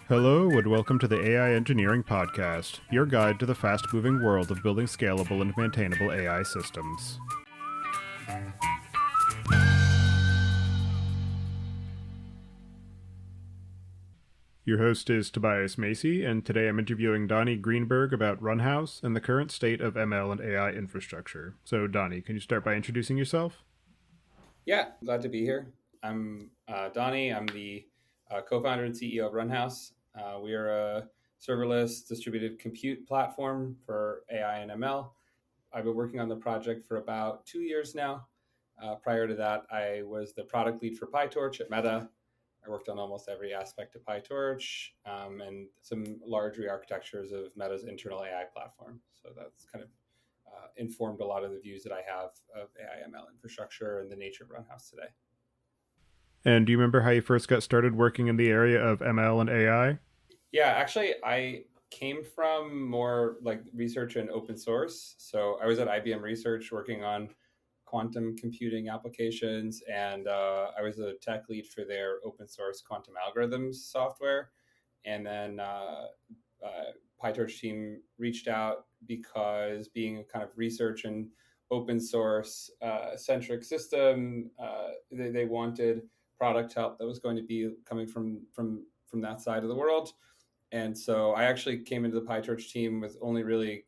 Hello and welcome to the AI Engineering Podcast, your guide to the fast-moving world of building scalable and maintainable AI systems. Your host is Tobias Macy, and today I'm interviewing Donny Greenberg about Runhouse and the current state of ML and AI infrastructure. So, Donny, can you start by introducing yourself? Yeah, glad to be here. I'm Donny. I'm the co-founder and CEO of Runhouse. We are a serverless distributed compute platform for AI and ML. I've been working on the project for about 2 years now. Prior to that, I was the product lead for PyTorch at Meta. I worked on almost every aspect of PyTorch and some large re-architectures of Meta's internal AI platform. So that's kind of informed a lot of the views that I have of AI ML infrastructure and the nature of Runhouse today. And do you remember how you first got started working in the area of ML and AI? Yeah, actually, I came from more like research and open source. So I was at IBM Research working on quantum computing applications, and I was a tech lead for their open source quantum algorithms software. And then PyTorch team reached out because being a kind of research and open source centric system, they wanted product help that was going to be coming from that side of the world. And so I actually came into the PyTorch team with only really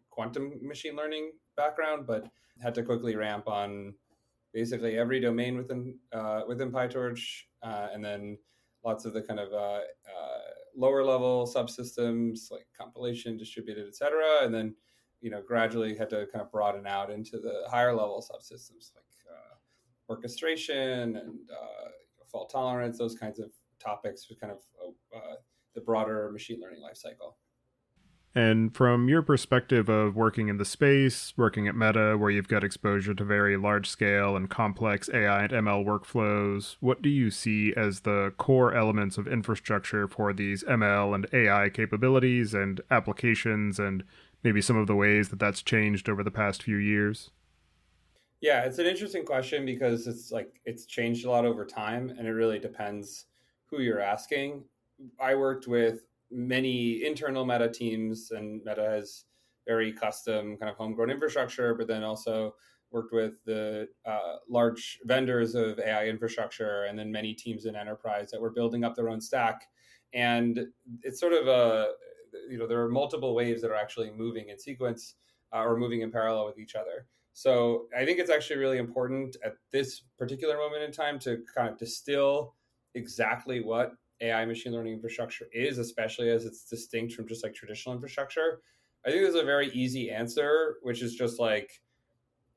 quantum machine learning background, but had to quickly ramp on basically every domain within PyTorch, and then lots of the kind of lower level subsystems like compilation, distributed, et cetera. And then, gradually had to kind of broaden out into the higher level subsystems like orchestration and fault tolerance, those kinds of topics with kind of the broader machine learning lifecycle. And from your perspective of working in the space, working at Meta, where you've got exposure to very large scale and complex AI and ML workflows, what do you see as the core elements of infrastructure for these ML and AI capabilities and applications, and maybe some of the ways that that's changed over the past few years? Yeah, it's an interesting question because it's changed a lot over time, and it really depends who you're asking. I worked with many internal Meta teams, and Meta has very custom kind of homegrown infrastructure, but then also worked with the large vendors of AI infrastructure, and then many teams in enterprise that were building up their own stack. And it's sort of there are multiple waves that are actually moving in sequence or moving in parallel with each other. So I think it's actually really important at this particular moment in time to kind of distill exactly what AI machine learning infrastructure is, especially as it's distinct from just like traditional infrastructure. I think there's a very easy answer, which is just like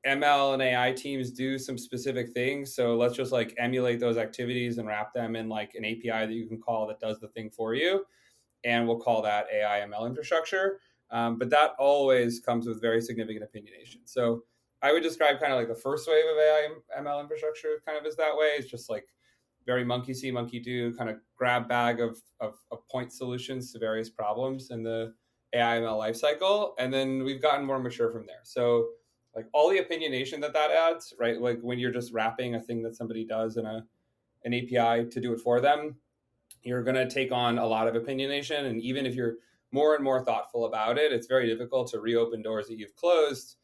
ML and AI teams do some specific things. So let's just like emulate those activities and wrap them in like an API that you can call that does the thing for you. And we'll call that AI ML infrastructure. But that always comes with very significant opinionation. So I would describe kind of like the first wave of AI ML infrastructure kind of is that way. It's just like very monkey see, monkey do, kind of grab bag of point solutions to various problems in the AI ML lifecycle. And then we've gotten more mature from there. So like all the opinionation that adds, right? Like when you're just wrapping a thing that somebody does in an API to do it for them, you're going to take on a lot of opinionation. And even if you're more and more thoughtful about it, it's very difficult to reopen doors that you've closed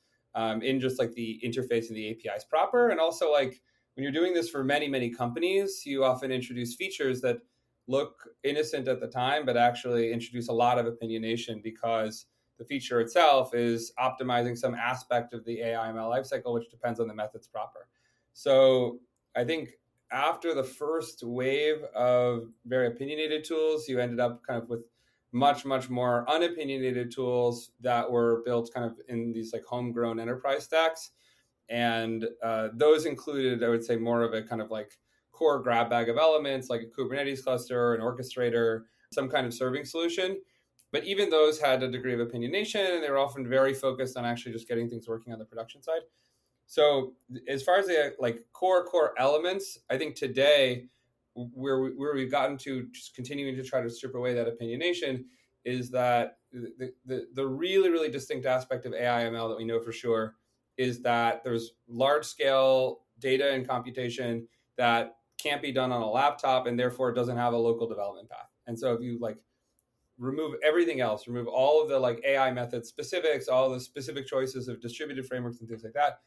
in just like the interface and the APIs proper. And also like when you're doing this for many, many companies, you often introduce features that look innocent at the time, but actually introduce a lot of opinionation because the feature itself is optimizing some aspect of the AI ML lifecycle, which depends on the methods proper. So I think after the first wave of very opinionated tools, you ended up kind of with much, much more unopinionated tools that were built kind of in these like homegrown enterprise stacks. And those included, I would say, more of a kind of like core grab bag of elements like a Kubernetes cluster, an orchestrator, some kind of serving solution. But even those had a degree of opinionation, and they were often very focused on actually just getting things working on the production side. So as far as the like core elements, I think today where we've gotten to just continuing to try to strip away that opinionation is that the really, really distinct aspect of AI ML that we know for sure is that there's large scale data and computation that can't be done on a laptop and therefore doesn't have a local development path. And so if you like remove everything else, remove all of the like AI method specifics, all the specific choices of distributed frameworks and things like that,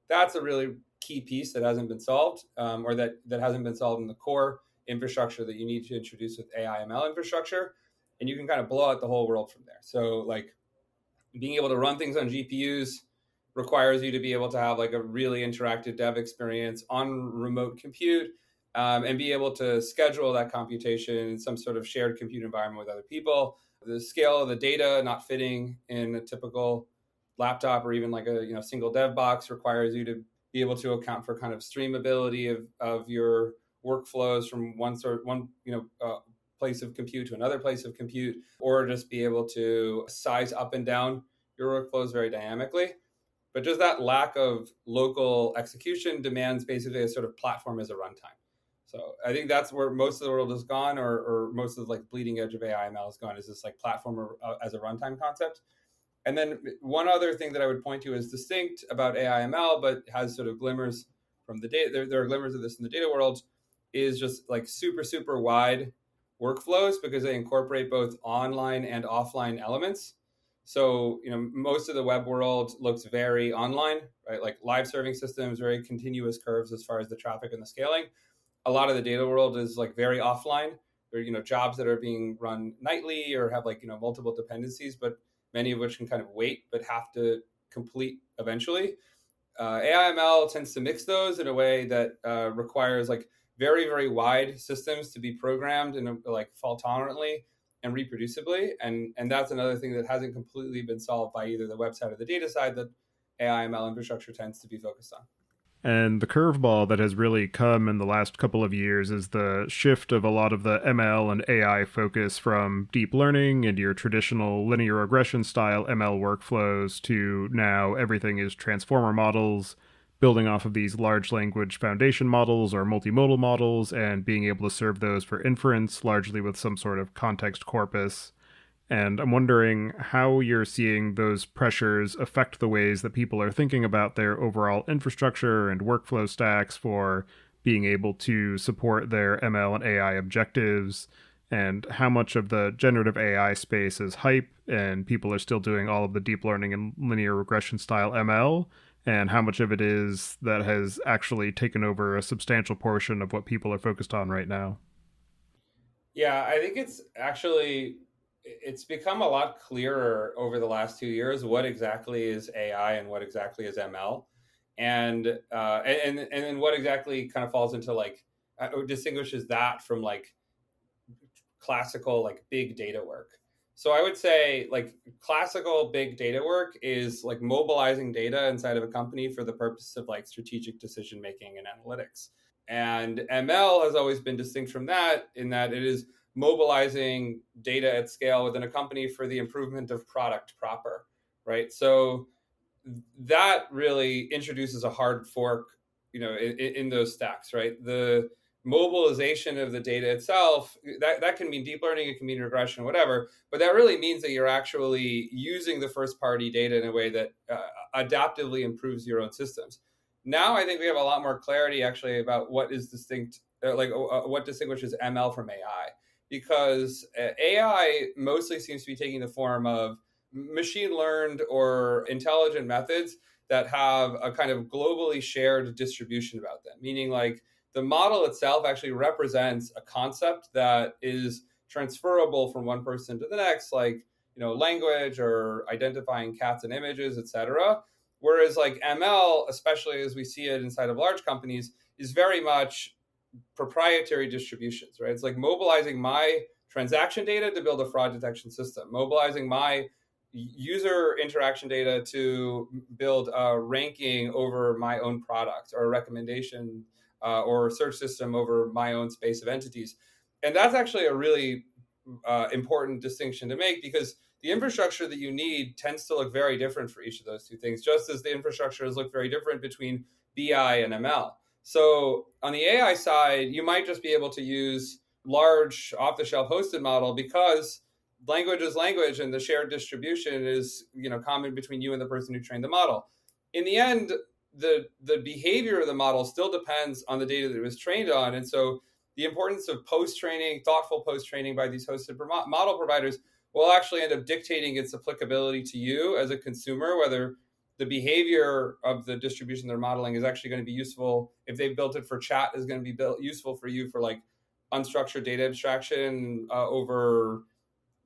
that's a really key piece that hasn't been solved, or that hasn't been solved in the core infrastructure that you need to introduce with AI ML infrastructure. And you can kind of blow out the whole world from there. So like being able to run things on GPUs requires you to be able to have like a really interactive dev experience on remote compute, and be able to schedule that computation in some sort of shared compute environment with other people. The scale of the data not fitting in a typical laptop or even like a single dev box requires you to be able to account for kind of streamability of your workflows from one place of compute to another place of compute, or just be able to size up and down your workflows very dynamically. But just that lack of local execution demands basically a sort of platform as a runtime. So I think that's where most of the world has gone, or most of the like bleeding edge of AI ML has gone, is this like platform as a runtime concept. And then one other thing that I would point to is distinct about AI ML, but has sort of glimmers from the data. There are glimmers of this in the data world, is just like super, super wide workflows because they incorporate both online and offline elements. So, most of the web world looks very online, right? Like live serving systems, very continuous curves as far as the traffic and the scaling. A lot of the data world is like very offline. There are, jobs that are being run nightly or have like, multiple dependencies, but many of which can kind of wait, but have to complete eventually. AIML tends to mix those in a way that requires like very, very wide systems to be programmed in a, like fault tolerantly and reproducibly. And that's another thing that hasn't completely been solved by either the website or the data side that AIML infrastructure tends to be focused on. And the curveball that has really come in the last couple of years is the shift of a lot of the ML and AI focus from deep learning and your traditional linear regression style ML workflows to now everything is transformer models, building off of these large language foundation models or multimodal models and being able to serve those for inference largely with some sort of context corpus. And I'm wondering how you're seeing those pressures affect the ways that people are thinking about their overall infrastructure and workflow stacks for being able to support their ML and AI objectives, and how much of the generative AI space is hype and people are still doing all of the deep learning and linear regression style ML, and how much of it is that has actually taken over a substantial portion of what people are focused on right now. Yeah, I think it's become a lot clearer over the last 2 years what exactly is AI and what exactly is ML, and then what exactly kind of falls into like distinguishes that from like classical like big data work. So I would say like classical big data work is like mobilizing data inside of a company for the purpose of like strategic decision making and analytics. And ML has always been distinct from that in that it is mobilizing data at scale within a company for the improvement of product proper, right? So that really introduces a hard fork, in those stacks, right? The mobilization of the data itself, that can mean deep learning, it can mean regression, whatever, but that really means that you're actually using the first party data in a way that adaptively improves your own systems. Now I think we have a lot more clarity actually about what is distinct, what distinguishes ML from AI, because AI mostly seems to be taking the form of machine learned or intelligent methods that have a kind of globally shared distribution about them, meaning like the model itself actually represents a concept that is transferable from one person to the next, like language or identifying cats and images, etc. Whereas like ML, especially as we see it inside of large companies, is very much proprietary distributions, right? It's like mobilizing my transaction data to build a fraud detection system, mobilizing my user interaction data to build a ranking over my own product or a recommendation or a search system over my own space of entities. And that's actually a really important distinction to make, because the infrastructure that you need tends to look very different for each of those two things, just as the infrastructures look very different between BI and ML. So on the AI side, you might just be able to use large off-the-shelf hosted model because language is language and the shared distribution is common between you and the person who trained the model. In the end, the behavior of the model still depends on the data that it was trained on. And so the importance of post-training, thoughtful post-training by these hosted model providers will actually end up dictating its applicability to you as a consumer, whether the behavior of the distribution they're modeling is actually going to be useful. If they've built it for chat, is going to be useful for you for like unstructured data abstraction over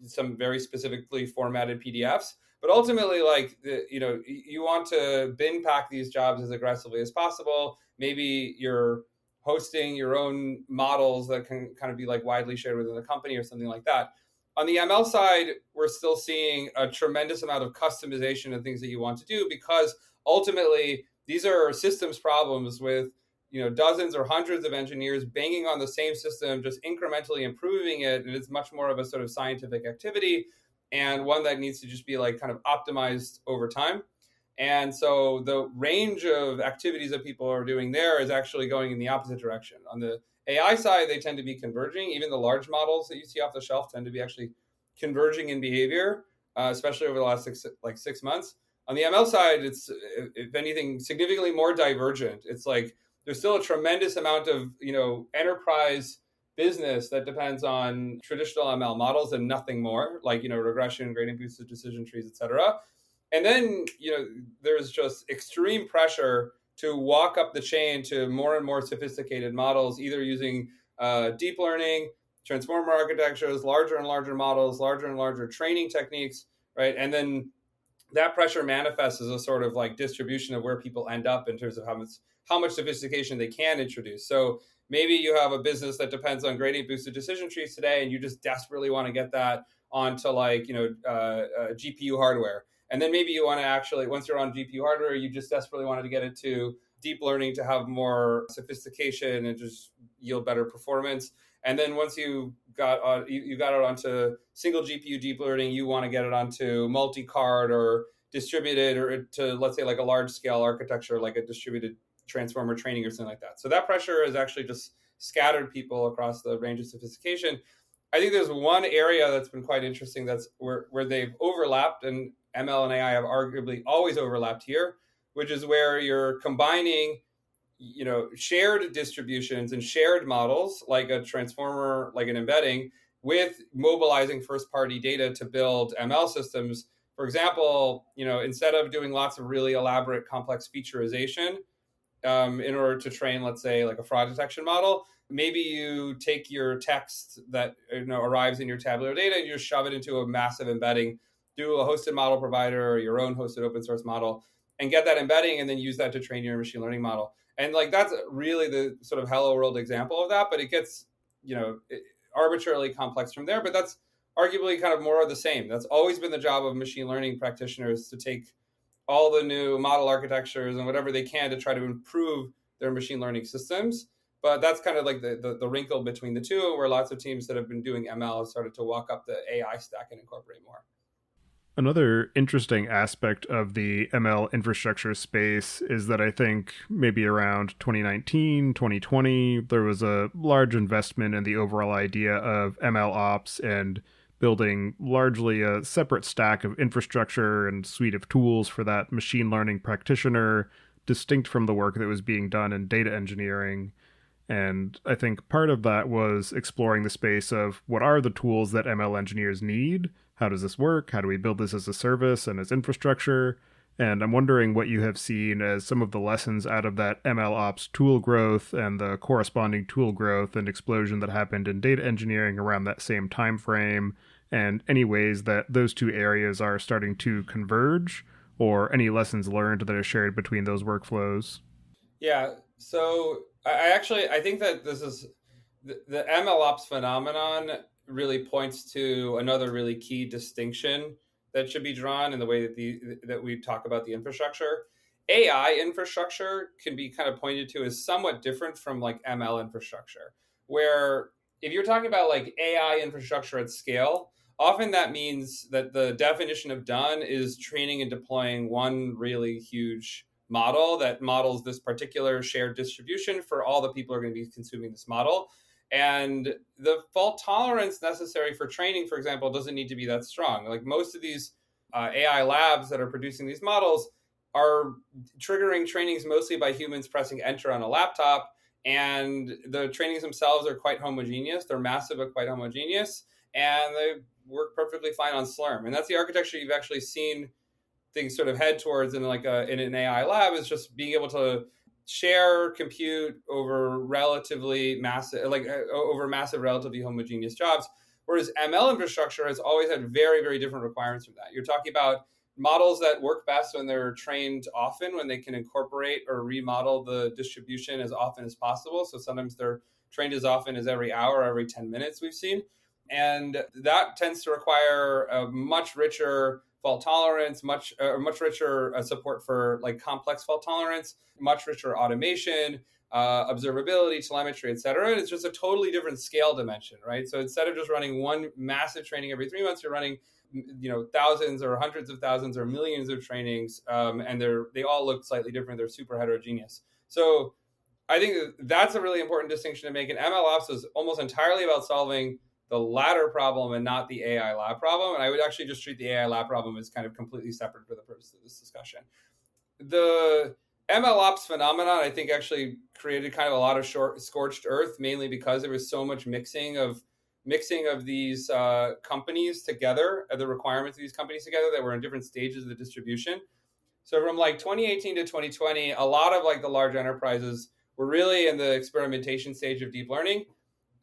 some very specifically formatted PDFs. But ultimately, like you want to bin pack these jobs as aggressively as possible. Maybe you're hosting your own models that can kind of be like widely shared within the company or something like that. On the ML side, we're still seeing a tremendous amount of customization of things that you want to do, because ultimately these are systems problems with dozens or hundreds of engineers banging on the same system, just incrementally improving it. And it's much more of a sort of scientific activity, and one that needs to just be like kind of optimized over time. And so the range of activities that people are doing there is actually going in the opposite direction. On the AI side, they tend to be converging. Even the large models that you see off the shelf tend to be actually converging in behavior, especially over the last 6 months. On the ML side, it's, if anything, significantly more divergent. It's like there's still a tremendous amount of enterprise business that depends on traditional ML models and nothing more, like regression, gradient boosted decision trees, et cetera. And then there's just extreme pressure to walk up the chain to more and more sophisticated models, either using deep learning, transformer architectures, larger and larger models, larger and larger training techniques, right? And then that pressure manifests as a sort of like distribution of where people end up in terms of how much sophistication they can introduce. So maybe you have a business that depends on gradient boosted decision trees today, and you just desperately want to get that onto like GPU hardware. And then maybe you want to actually, once you're on GPU hardware, you just desperately wanted to get it to deep learning to have more sophistication and just yield better performance. And then once you got it onto single GPU deep learning, you want to get it onto multi-card or distributed, or to, let's say, like a large scale architecture, like a distributed transformer training or something like that. So that pressure has actually just scattered people across the range of sophistication. I think there's one area that's been quite interesting, that's where they've overlapped, and ML and AI have arguably always overlapped here, which is where you're combining shared distributions and shared models, like a transformer, like an embedding, with mobilizing first-party data to build ML systems. For example, instead of doing lots of really elaborate, complex featurization in order to train, let's say, like a fraud detection model, maybe you take your text that arrives in your tabular data and you just shove it into a massive embedding, do a hosted model provider or your own hosted open source model, and get that embedding, and then use that to train your machine learning model. And like that's really the sort of hello world example of that, but it gets arbitrarily complex from there. But that's arguably kind of more of the same. That's always been the job of machine learning practitioners, to take all the new model architectures and whatever they can to try to improve their machine learning systems. But that's kind of like the wrinkle between the two, where lots of teams that have been doing ML have started to walk up the AI stack and incorporate more. Another interesting aspect of the ML infrastructure space is that I think maybe around 2019, 2020, there was a large investment in the overall idea of MLOps and building largely a separate stack of infrastructure and suite of tools for that machine learning practitioner, distinct from the work that was being done in data engineering. And I think part of that was exploring the space of what are the tools that ML engineers need? How does this work? How do we build this as a service and as infrastructure? And I'm wondering what you have seen as some of the lessons out of that MLOps tool growth and the corresponding tool growth and explosion that happened in data engineering around that same time frame, and any ways that those two areas are starting to converge, or any lessons learned that are shared between those workflows. Yeah. So I think that this is the MLOps phenomenon really points to another really key distinction that should be drawn in the way that we talk about the infrastructure. AI infrastructure can be kind of pointed to as somewhat different from like ML infrastructure, where if you're talking about like AI infrastructure at scale, often that means that the definition of done is training and deploying one really huge model that models this particular shared distribution for all the people who are going to be consuming this model. And the fault tolerance necessary for training, for example, doesn't need to be that strong. Like most of these AI labs that are producing these models, are triggering trainings mostly by humans pressing enter on a laptop, and the trainings themselves are quite homogeneous. They're massive but quite homogeneous, and they work perfectly fine on Slurm. And that's the architecture you've actually seen things sort of head towards in in an AI lab, is just being able to share compute over relatively massive, over massive, relatively homogeneous jobs. Whereas ML infrastructure has always had very, very different requirements from that. You're talking about models that work best when they're trained often, when they can incorporate or remodel the distribution as often as possible. So sometimes they're trained as often as every hour, every 10 minutes, we've seen. And that tends to require a much richer fault tolerance, much richer support for like complex fault tolerance, much richer automation, observability, telemetry, et cetera. And it's just a totally different scale dimension, right? So instead of just running one massive training every 3 months, you're running thousands or hundreds of thousands or millions of trainings, and they all look slightly different. They're super heterogeneous. So I think that's a really important distinction to make. And MLOps is almost entirely about solving the latter problem and not the AI lab problem. And I would actually just treat the AI lab problem as kind of completely separate for the purpose of this discussion. The MLOps phenomenon, I think, actually created kind of a lot of scorched earth, mainly because there was so much mixing of these companies together, the requirements of these companies together that were in different stages of the distribution. So from like 2018 to 2020, a lot of like the large enterprises were really in the experimentation stage of deep learning.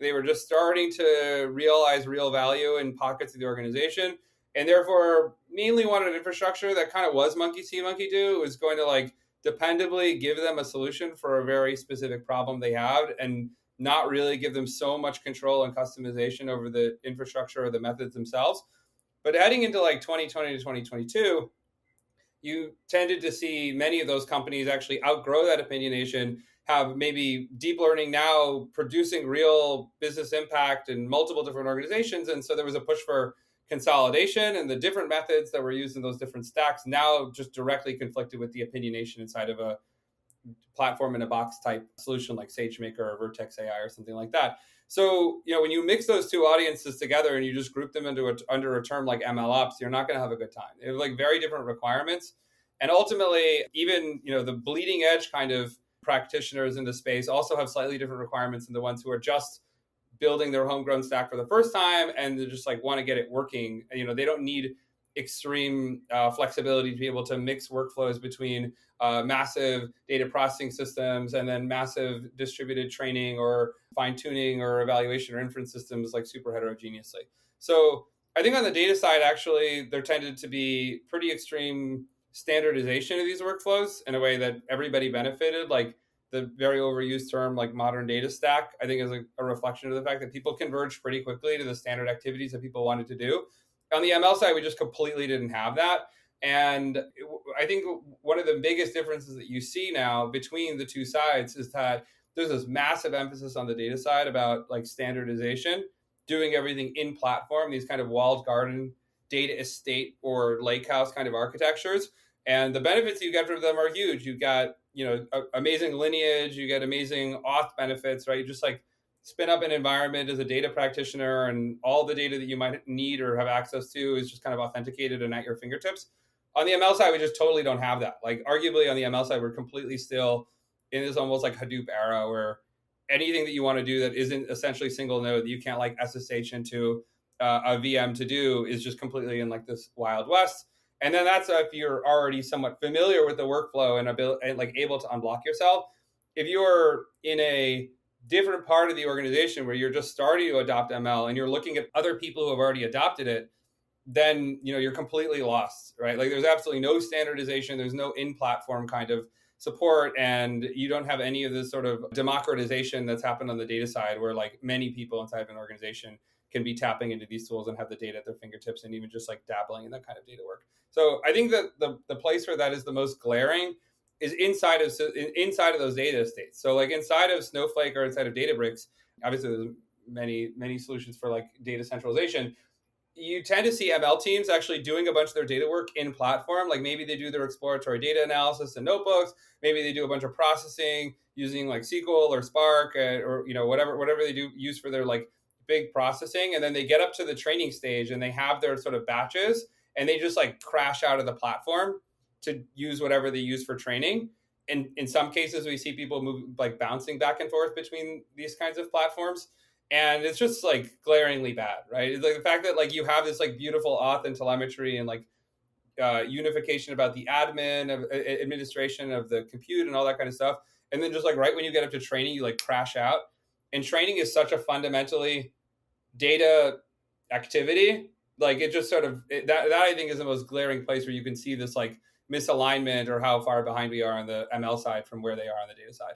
They were just starting to realize real value in pockets of the organization, and therefore mainly wanted infrastructure that kind of was monkey see, monkey do. It was going to like dependably give them a solution for a very specific problem they had, and not really give them so much control and customization over the infrastructure or the methods themselves. But heading into like 2020 to 2022, you tended to see many of those companies actually outgrow that opinionation, have maybe deep learning now producing real business impact in multiple different organizations. And so there was a push for consolidation, and the different methods that were used in those different stacks now just directly conflicted with the opinionation inside of a platform in a box type solution like SageMaker or Vertex AI or something like that. So, when you mix those two audiences together and you just group them under a term like MLOps, you're not going to have a good time. They're like very different requirements. And ultimately, even, the bleeding edge kind of practitioners in the space also have slightly different requirements than the ones who are just building their homegrown stack for the first time and they just like want to get it working. They don't need extreme flexibility to be able to mix workflows between massive data processing systems and then massive distributed training or fine tuning or evaluation or inference systems like super heterogeneously. So I think on the data side, actually, there tended to be pretty extreme standardization of these workflows in a way that everybody benefited. Like the very overused term like modern data stack, I think is a reflection of the fact that people converged pretty quickly to the standard activities that people wanted to do. On the ML side, we just completely didn't have that. And I think one of the biggest differences that you see now between the two sides is that there's this massive emphasis on the data side about like standardization, doing everything in platform, these kind of walled garden data estate or lakehouse kind of architectures. And the benefits you get from them are huge. You've got, amazing lineage, you get amazing auth benefits, right? You just like spin up an environment as a data practitioner, and all the data that you might need or have access to is just kind of authenticated and at your fingertips. On the ML side, we just totally don't have that. Like arguably on the ML side, we're completely still in this almost like Hadoop era where anything that you want to do that isn't essentially single node that you can't like SSH into a VM to do is just completely in like this Wild West. And then that's if you're already somewhat familiar with the workflow and like able to unblock yourself. If you're in a different part of the organization where you're just starting to adopt ML and you're looking at other people who have already adopted it, then you're completely lost, right? Like there's absolutely no standardization, there's no in-platform kind of support, and you don't have any of this sort of democratization that's happened on the data side where like many people inside of an organization can be tapping into these tools and have the data at their fingertips and even just like dabbling in that kind of data work. So I think that the place where that is the most glaring is inside of those data estates. So like inside of Snowflake or inside of Databricks, obviously there's many solutions for like data centralization. You tend to see ML teams actually doing a bunch of their data work in platform. Like maybe they do their exploratory data analysis in notebooks. Maybe they do a bunch of processing using like SQL or Spark or whatever they do use for their like big processing. And then they get up to the training stage and they have their sort of batches and they just like crash out of the platform. to use whatever they use for training. And in some cases, we see people move like bouncing back and forth between these kinds of platforms. And it's just like glaringly bad, right? It's like the fact that like you have this like beautiful auth and telemetry and like unification about the admin of administration of the compute and all that kind of stuff. And then just like right when you get up to training, you like crash out. And training is such a fundamentally data activity. Like it just sort of that I think is the most glaring place where you can see this like misalignment or how far behind we are on the ML side from where they are on the data side.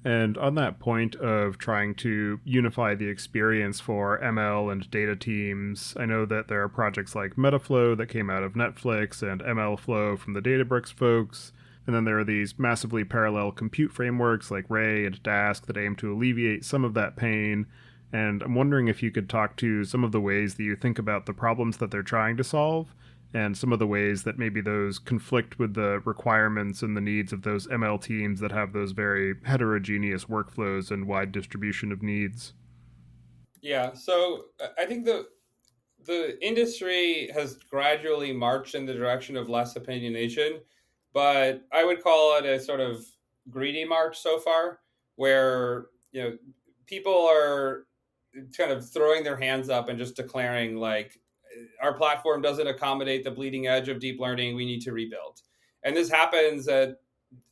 And on that point of trying to unify the experience for ML and data teams, I know that there are projects like Metaflow that came out of Netflix and MLflow from the Databricks folks. And then there are these massively parallel compute frameworks like Ray and Dask that aim to alleviate some of that pain. And I'm wondering if you could talk to some of the ways that you think about the problems that they're trying to solve and some of the ways that maybe those conflict with the requirements and the needs of those ML teams that have those very heterogeneous workflows and wide distribution of needs. Yeah, so I think the industry has gradually marched in the direction of less opinionation, but I would call it a sort of greedy march so far, where people are kind of throwing their hands up and just declaring like our platform doesn't accommodate the bleeding edge of deep learning, we need to rebuild. And this happens at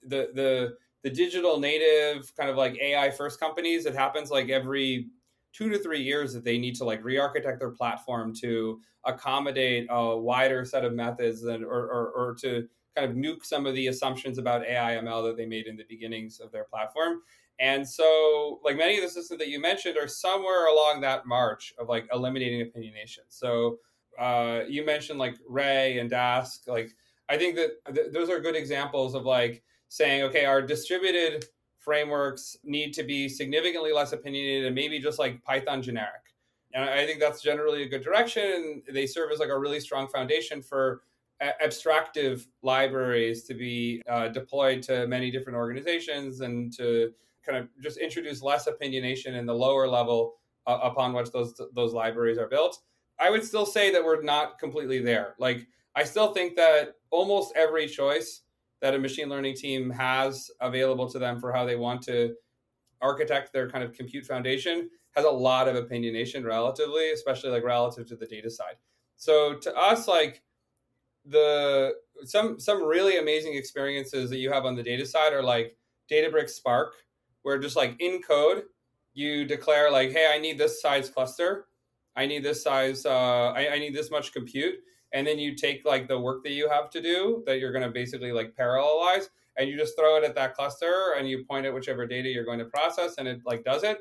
the digital native kind of like AI first companies. It happens like every 2 to 3 years that they need to like re-architect their platform to accommodate a wider set of methods or to kind of nuke some of the assumptions about AI ML that they made in the beginnings of their platform. And so like many of the systems that you mentioned are somewhere along that march of like eliminating opinionation. So you mentioned like Ray and Dask. Like I think that those are good examples of like saying, okay, our distributed frameworks need to be significantly less opinionated and maybe just like Python generic. And I think that's generally a good direction. They serve as like a really strong foundation for abstractive libraries to be deployed to many different organizations and to kind of just introduce less opinionation in the lower level upon which those libraries are built. I would still say that we're not completely there. Like I still think that almost every choice that a machine learning team has available to them for how they want to architect their kind of compute foundation has a lot of opinionation relatively, especially like relative to the data side. So to us, like some really amazing experiences that you have on the data side are like Databricks Spark, where just like in code you declare like, hey, I need this size cluster, I need this size, I need this much compute, and then you take like the work that you have to do that you're going to basically like parallelize, and you just throw it at that cluster and you point at whichever data you're going to process, and it like does it.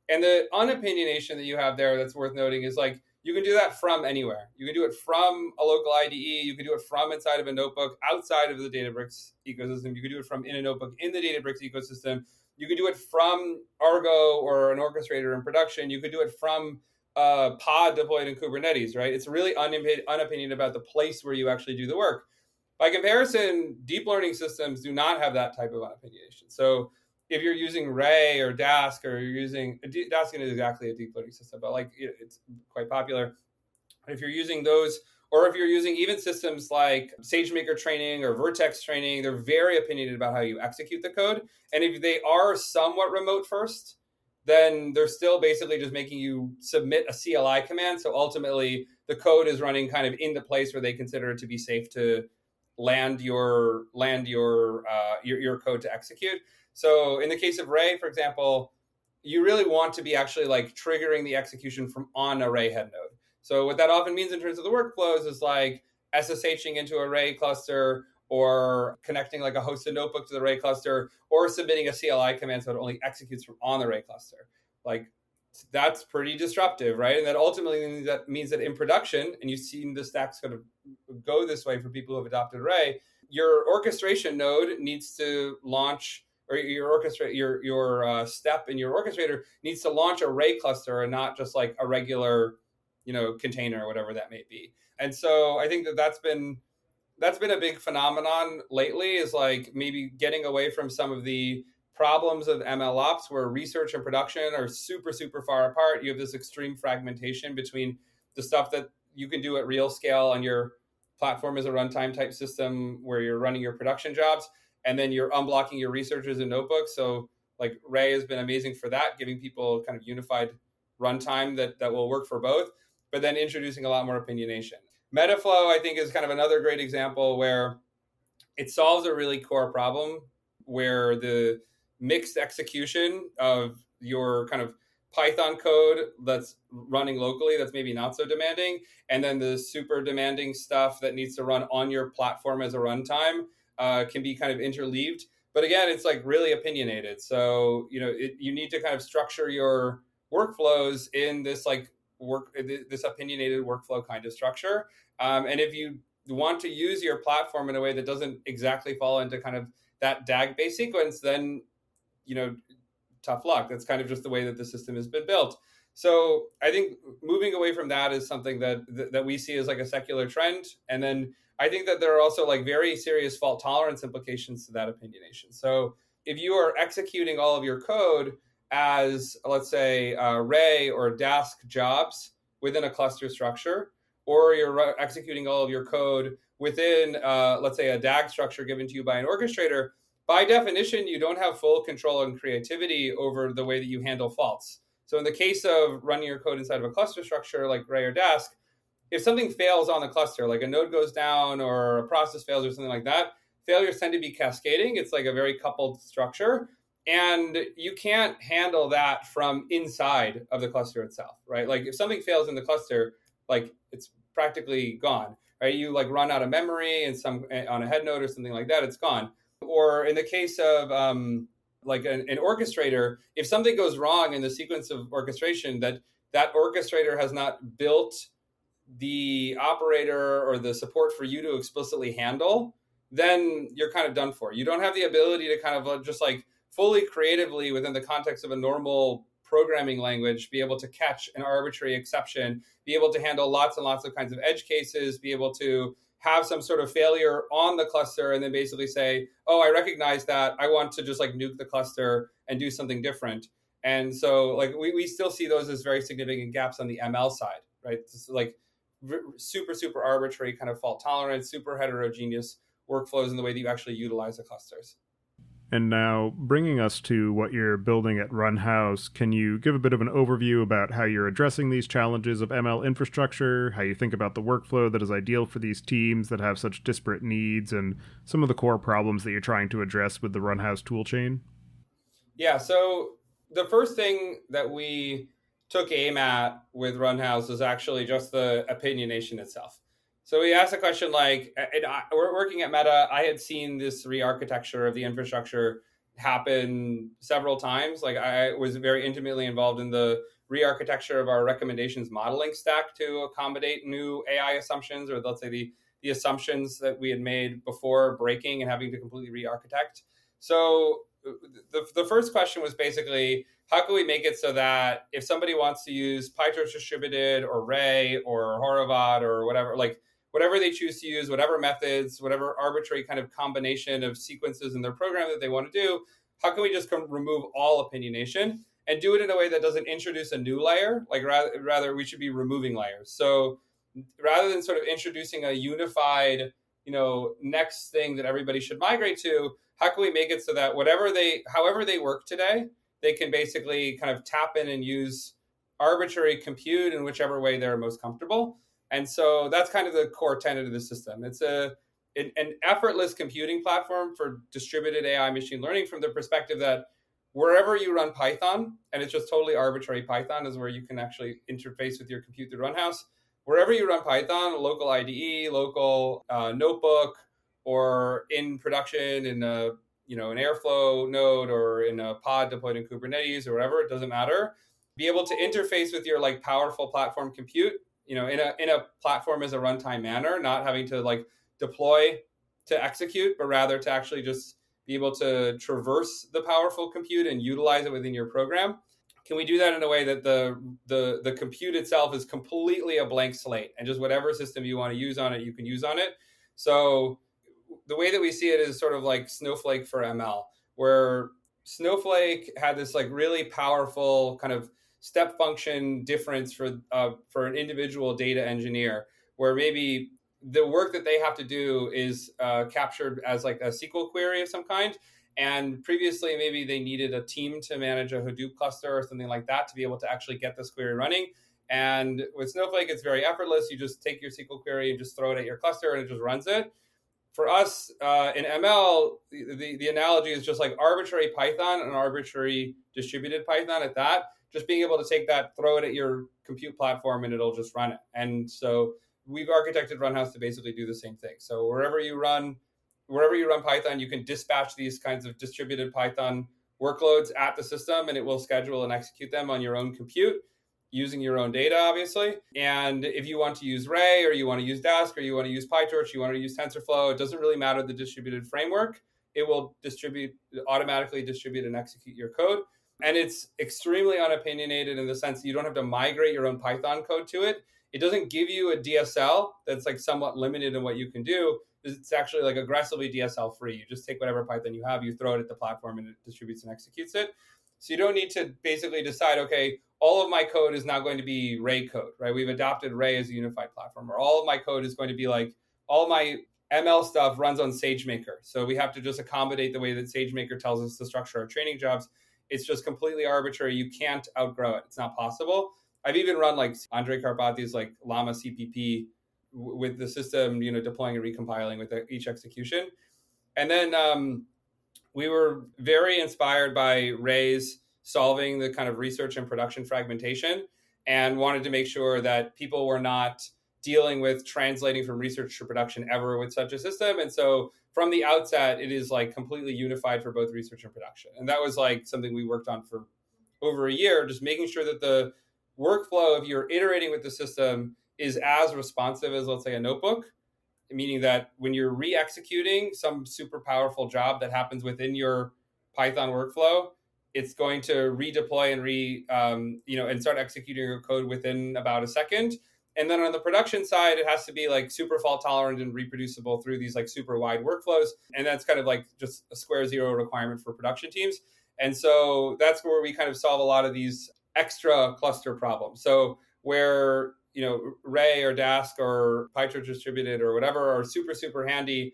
And the unopinionation that you have there that's worth noting is like you can do that from anywhere. You can do it from a local IDE. You can do it from inside of a notebook outside of the Databricks ecosystem. You can do it from in a notebook in the Databricks ecosystem. You can do it from Argo or an orchestrator in production. You could do it from pod deployed in Kubernetes, right? It's really unopinionated about the place where you actually do the work. By comparison, deep learning systems do not have that type of unopinionation. So if you're using Ray or Dask, or you're using Dask isn't exactly a deep learning system, but like it's quite popular. If you're using those, or if you're using even systems like SageMaker training or Vertex training, they're very opinionated about how you execute the code. And if they are somewhat remote first, then they're still basically just making you submit a CLI command. So ultimately, the code is running kind of in the place where they consider it to be safe to land your code to execute. So in the case of Ray, for example, you really want to be actually like triggering the execution from on a Ray head node. So what that often means in terms of the workflows is like SSHing into a Ray cluster, or connecting like a hosted notebook to the Ray cluster, or submitting a CLI command so it only executes from on the Ray cluster. Like that's pretty disruptive, right? And that ultimately means that in production, and you've seen the stacks kind of go this way for people who have adopted Ray, your orchestration node needs to launch, or your step in your orchestrator needs to launch a Ray cluster and not just like a regular, container or whatever that may be. And so I think that's been a big phenomenon lately, is like maybe getting away from some of the problems of MLOps where research and production are super, super far apart. You have this extreme fragmentation between the stuff that you can do at real scale on your platform as a runtime type system where you're running your production jobs, and then you're unblocking your researchers and notebooks. So like Ray has been amazing for that, giving people kind of unified runtime that will work for both, but then introducing a lot more opinionation. Metaflow, I think, is kind of another great example where it solves a really core problem where the mixed execution of your kind of Python code that's running locally, that's maybe not so demanding, and then the super demanding stuff that needs to run on your platform as a runtime can be kind of interleaved. But again, it's like really opinionated. So, you need to kind of structure your workflows in this this opinionated workflow kind of structure. And if you want to use your platform in a way that doesn't exactly fall into kind of that DAG based sequence, then, tough luck. That's kind of just the way that the system has been built. So I think moving away from that is something that we see as like a secular trend. And then I think that there are also like very serious fault tolerance implications to that opinionation. So if you are executing all of your code as, let's say, Ray or Dask jobs within a cluster structure, or you're executing all of your code within, let's say, a DAG structure given to you by an orchestrator, by definition, you don't have full control and creativity over the way that you handle faults. So in the case of running your code inside of a cluster structure like Ray or Dask, if something fails on the cluster, like a node goes down or a process fails or something like that, failures tend to be cascading. It's like a very coupled structure. And you can't handle that from inside of the cluster itself, right? Like if something fails in the cluster, like it's practically gone, right? You like run out of memory and some on a head node or something like that, it's gone. Or in the case of like an orchestrator, if something goes wrong in the sequence of orchestration, that orchestrator has not built the operator or the support for you to explicitly handle, then you're kind of done for. You don't have the ability to kind of just like fully creatively within the context of a normal programming language, be able to catch an arbitrary exception, be able to handle lots and lots of kinds of edge cases, be able to have some sort of failure on the cluster and then basically say, oh, I recognize that. I want to just like nuke the cluster and do something different. And so like we still see those as very significant gaps on the ML side, right? It's like super arbitrary kind of fault tolerance, super heterogeneous workflows in the way that you actually utilize the clusters. And now, bringing us to what you're building at Runhouse, can you give a bit of an overview about how you're addressing these challenges of ML infrastructure, how you think about the workflow that is ideal for these teams that have such disparate needs, and some of the core problems that you're trying to address with the Runhouse toolchain? Yeah, so the first thing that we took aim at with Runhouse was actually just the opinionation itself. So we asked a question like, we're working at Meta. I had seen this re-architecture of the infrastructure happen several times. Like I was very intimately involved in the re-architecture of our recommendations modeling stack to accommodate new AI assumptions, or let's say the assumptions that we had made before breaking and having to completely re-architect. So the first question was basically, how can we make it so that if somebody wants to use PyTorch distributed or Ray or Horovod or whatever, like whatever they choose to use, whatever methods, whatever arbitrary kind of combination of sequences in their program that they want to do, how can we just remove all opinionation and do it in a way that doesn't introduce a new layer? Like rather we should be removing layers. So rather than sort of introducing a unified, next thing that everybody should migrate to, how can we make it so that however they work today, they can basically kind of tap in and use arbitrary compute in whichever way they're most comfortable. And so that's kind of the core tenet of the system. It's an effortless computing platform for distributed AI machine learning from the perspective that wherever you run Python, and it's just totally arbitrary Python is where you can actually interface with your compute through Runhouse. Wherever you run Python, local IDE, local notebook, or in production in an Airflow node or in a pod deployed in Kubernetes or whatever, it doesn't matter. Be able to interface with your like powerful platform compute, in a platform as a runtime manner, not having to like deploy to execute, but rather to actually just be able to traverse the powerful compute and utilize it within your program. Can we do that in a way that the compute itself is completely a blank slate and just whatever system you want to use on it, you can use on it? So the way that we see it is sort of like Snowflake for ML, where Snowflake had this like really powerful kind of step function difference for an individual data engineer, where maybe the work that they have to do is captured as like a SQL query of some kind. And previously, maybe they needed a team to manage a Hadoop cluster or something like that to be able to actually get this query running. And with Snowflake, it's very effortless. You just take your SQL query and just throw it at your cluster and it just runs it. For us in ML, the analogy is just like arbitrary Python and arbitrary distributed Python at that. Just being able to take that, throw it at your compute platform, and it'll just run it. And so we've architected Runhouse to basically do the same thing. So wherever you run Python, you can dispatch these kinds of distributed Python workloads at the system, and it will schedule and execute them on your own compute using your own data, obviously. And if you want to use Ray or you want to use Dask or you want to use PyTorch, you want to use TensorFlow, it doesn't really matter the distributed framework. It will automatically distribute and execute your code. And it's extremely unopinionated in the sense that you don't have to migrate your own Python code to it. It doesn't give you a DSL that's like somewhat limited in what you can do. It's actually like aggressively DSL free. You just take whatever Python you have, you throw it at the platform, and it distributes and executes it. So you don't need to basically decide, okay, all of my code is now going to be Ray code, right? We've adopted Ray as a unified platform, or all of my code is going to be like, all my ML stuff runs on SageMaker. So we have to just accommodate the way that SageMaker tells us to structure our training jobs. It's just completely arbitrary. You can't outgrow it. It's not possible. I've even run like Andre Karpathy's like Llama CPP with the system, deploying and recompiling with each execution. And then we were very inspired by Ray's solving the kind of research and production fragmentation, and wanted to make sure that people were not dealing with translating from research to production ever with such a system. And so from the outset, it is like completely unified for both research and production. And that was like something we worked on for over a year, just making sure that the workflow, if you're iterating with the system, is as responsive as, let's say, a notebook, meaning that when you're re-executing some super powerful job that happens within your Python workflow, it's going to redeploy and and start executing your code within about a second. And then on the production side, it has to be like super fault tolerant and reproducible through these like super wide workflows. And that's kind of like just a square zero requirement for production teams. And so that's where we kind of solve a lot of these extra cluster problems. So where, Ray or Dask or PyTorch distributed or whatever are super, super handy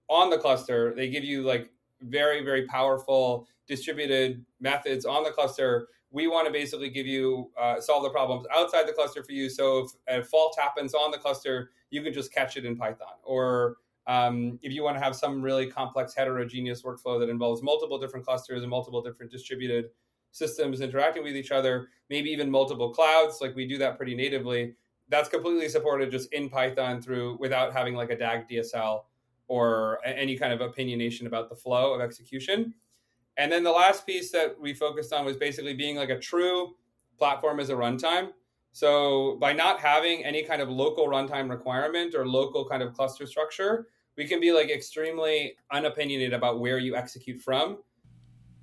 on the cluster, they give you like very, very powerful distributed methods on the cluster. We want to basically give you, solve the problems outside the cluster for you. So if a fault happens on the cluster, you can just catch it in Python. Or if you want to have some really complex heterogeneous workflow that involves multiple different clusters and multiple different distributed systems interacting with each other, maybe even multiple clouds, like we do that pretty natively, that's completely supported just in Python without having like a DAG DSL or any kind of opinionation about the flow of execution. And then the last piece that we focused on was basically being like a true platform as a runtime. So by not having any kind of local runtime requirement or local kind of cluster structure, we can be like extremely unopinionated about where you execute from.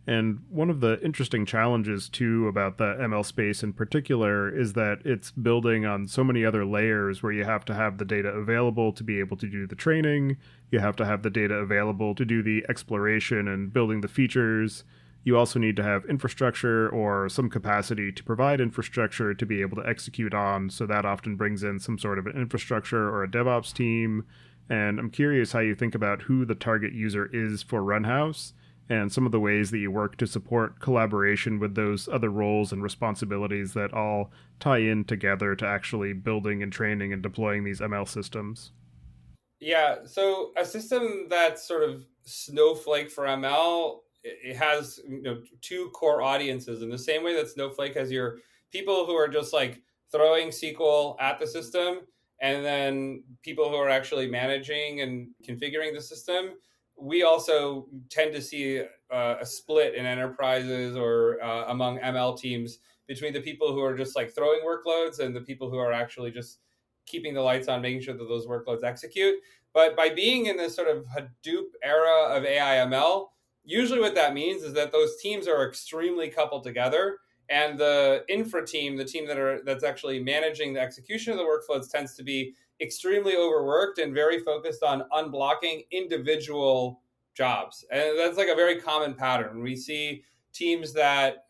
And one of the interesting challenges, too, about the ML space in particular is that it's building on so many other layers where you have to have the data available to be able to do the training. You have to have the data available to do the exploration and building the features. You also need to have infrastructure or some capacity to provide infrastructure to be able to execute on. So that often brings in some sort of an infrastructure or a DevOps team. And I'm curious how you think about who the target user is for Runhouse, and some of the ways that you work to support collaboration with those other roles and responsibilities that all tie in together to actually building and training and deploying these ML systems. Yeah, so a system that's sort of Snowflake for ML, it has two core audiences. In the same way that Snowflake has your people who are just like throwing SQL at the system, and then people who are actually managing and configuring the system, we also tend to see a split in enterprises or among ML teams between the people who are just like throwing workloads and the people who are actually just keeping the lights on, making sure that those workloads execute. But by being in this sort of Hadoop era of AI ML, usually what that means is that those teams are extremely coupled together. And the infra team, the team that's actually managing the execution of the workflows, tends to be extremely overworked and very focused on unblocking individual jobs. And that's like a very common pattern. We see teams that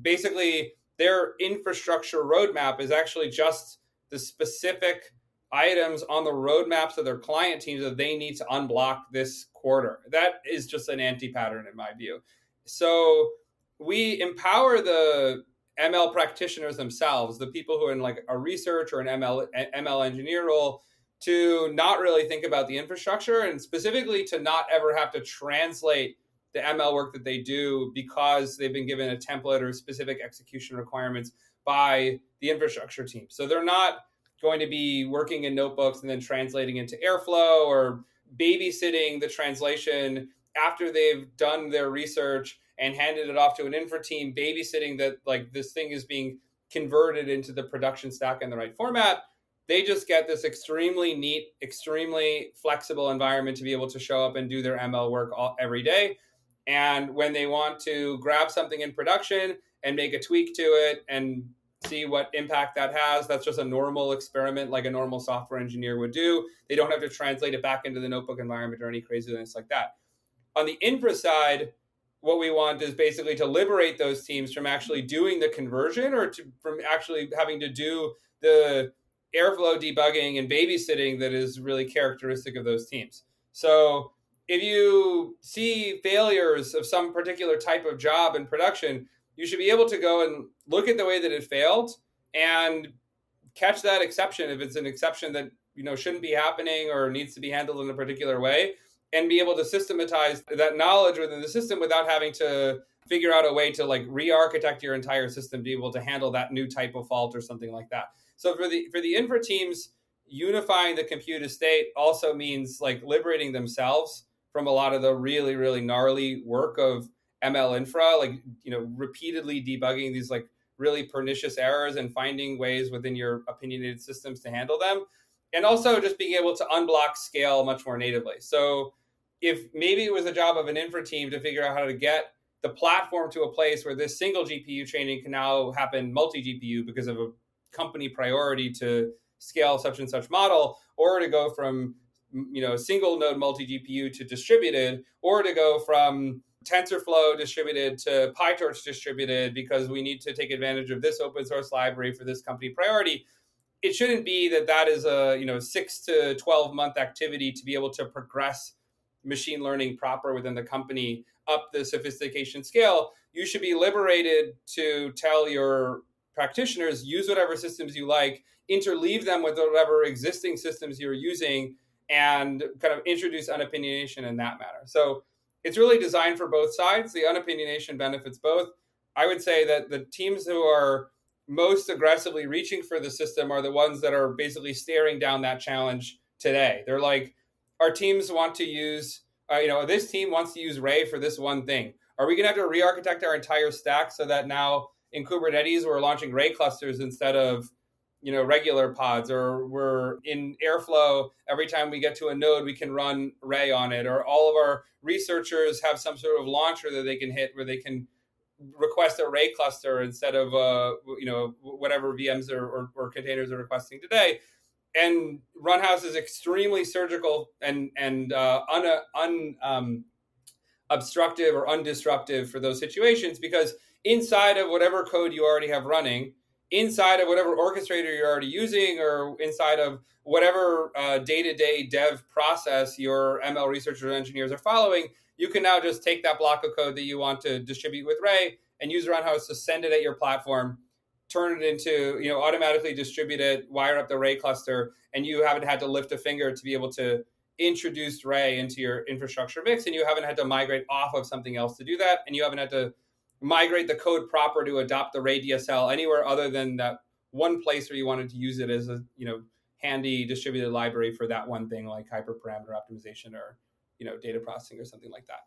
basically their infrastructure roadmap is actually just the specific items on the roadmaps of their client teams that they need to unblock this quarter. That is just an anti-pattern in my view. So we empower the ML practitioners themselves, the people who are in like a research or an ML engineer role, to not really think about the infrastructure, and specifically to not ever have to translate the ML work that they do because they've been given a template or specific execution requirements by the infrastructure team. So they're not going to be working in notebooks and then translating into Airflow, or babysitting the translation after they've done their research and handed it off to an infra team, babysitting that like this thing is being converted into the production stack in the right format. They just get this extremely neat, extremely flexible environment to be able to show up and do their ML work every day. And when they want to grab something in production and make a tweak to it and see what impact that has, that's just a normal experiment like a normal software engineer would do. They don't have to translate it back into the notebook environment or any craziness like that. On the infra side, what we want is basically to liberate those teams from actually doing the conversion, or from actually having to do the Airflow debugging and babysitting that is really characteristic of those teams. So if you see failures of some particular type of job in production, you should be able to go and look at the way that it failed and catch that exception if it's an exception that shouldn't be happening or needs to be handled in a particular way, and be able to systematize that knowledge within the system without having to figure out a way to like re-architect your entire system to be able to handle that new type of fault or something like that. So for the infra teams, unifying the compute estate also means like liberating themselves from a lot of the really, really gnarly work of ML infra, like, repeatedly debugging these like really pernicious errors and finding ways within your opinionated systems to handle them. And also just being able to unblock scale much more natively. So if maybe it was a job of an infra team to figure out how to get the platform to a place where this single GPU training can now happen multi-GPU because of a company priority to scale such and such model, or to go from single node multi-GPU to distributed, or to go from TensorFlow distributed to PyTorch distributed because we need to take advantage of this open source library for this company priority. It shouldn't be that is a 6 to 12 month activity to be able to progress machine learning proper within the company up the sophistication scale. You should be liberated to tell your practitioners, use whatever systems you like, interleave them with whatever existing systems you're using, and kind of introduce unopinionation in that manner. So it's really designed for both sides. The unopinionation benefits both. I would say that the teams who are most aggressively reaching for the system are the ones that are basically staring down that challenge today. They're like, our teams want to use, this team wants to use Ray for this one thing. Are we going to have to re-architect our entire stack so that now in Kubernetes we're launching Ray clusters instead of regular pods, or we're in Airflow, every time we get to a node we can run Ray on it, or all of our researchers have some sort of launcher that they can hit where they can request a Ray cluster instead of whatever VMs or containers are requesting today. And Runhouse is extremely surgical and obstructive or undisruptive for those situations, because inside of whatever code you already have running, inside of whatever orchestrator you're already using, or inside of whatever day-to-day dev process your ML researchers or engineers are following, you can now just take that block of code that you want to distribute with Ray and use Runhouse to send it at your platform, turn it into, automatically distribute it, wire up the Ray cluster, and you haven't had to lift a finger to be able to introduce Ray into your infrastructure mix, and you haven't had to migrate off of something else to do that, and you haven't had to migrate the code proper to adopt the Ray DSL anywhere other than that one place where you wanted to use it as a handy distributed library for that one thing, like hyperparameter optimization or data processing or something like that.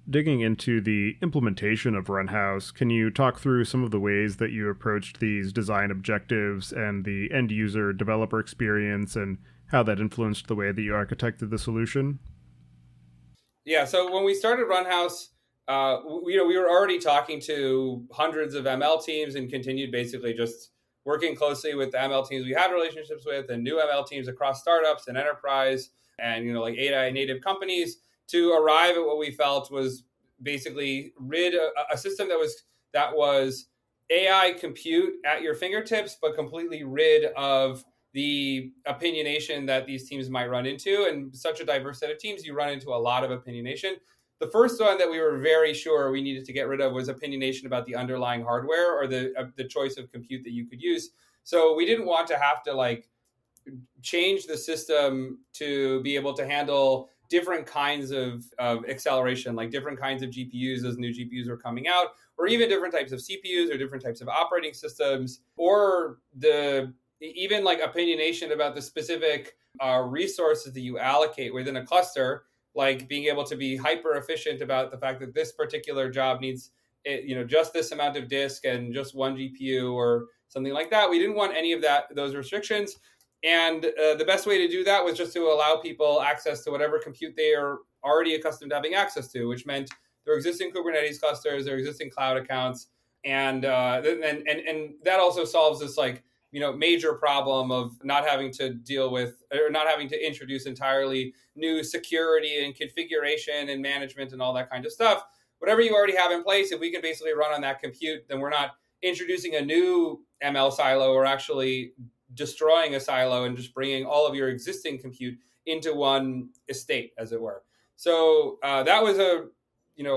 Digging into the implementation of Runhouse, can you talk through some of the ways that you approached these design objectives and the end user developer experience, and how that influenced the way that you architected the solution? Yeah, so when we started Runhouse, we were already talking to hundreds of ML teams and continued basically just working closely with the ML teams we had relationships with and new ML teams across startups and enterprise and like AI native companies, to arrive at what we felt was basically a system that was AI compute at your fingertips, but completely rid of the opinionation that these teams might run into. And such a diverse set of teams, you run into a lot of opinionation. The first one that we were very sure we needed to get rid of was opinionation about the underlying hardware or the choice of compute that you could use. So we didn't want to have to like change the system to be able to handle different kinds of acceleration, like different kinds of GPUs as new GPUs are coming out, or even different types of CPUs or different types of operating systems, or the even like opinionation about the specific resources that you allocate within a cluster, like being able to be hyper efficient about the fact that this particular job needs just this amount of disk and just one GPU or something like that. We didn't want any of those restrictions. And the best way to do that was just to allow people access to whatever compute they are already accustomed to having access to, which meant their existing Kubernetes clusters, their existing cloud accounts, and that also solves this like major problem of not having to deal with or not having to introduce entirely new security and configuration and management and all that kind of stuff. Whatever you already have in place, if we can basically run on that compute, then we're not introducing a new ML silo or actually destroying a silo and just bringing all of your existing compute into one estate, as it were. So that was a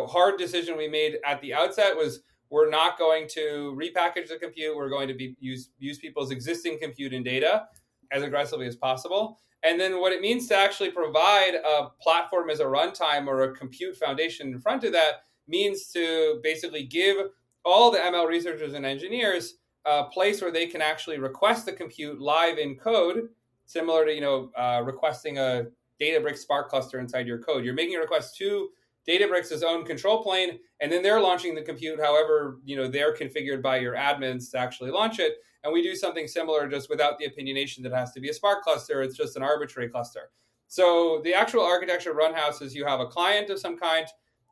hard decision we made at the outset. Was we're not going to repackage the compute. We're going to use people's existing compute and data as aggressively as possible. And then what it means to actually provide a platform as a runtime or a compute foundation in front of that means to basically give all the ML researchers and engineers a place where they can actually request the compute live in code, similar to requesting a Databricks Spark cluster inside your code. You're making a request to Databricks' own control plane, and then they're launching the compute however they're configured by your admins to actually launch it. And we do something similar, just without the opinionation that it has to be a Spark cluster. It's just an arbitrary cluster. So the actual architecture of Runhouse is you have a client of some kind,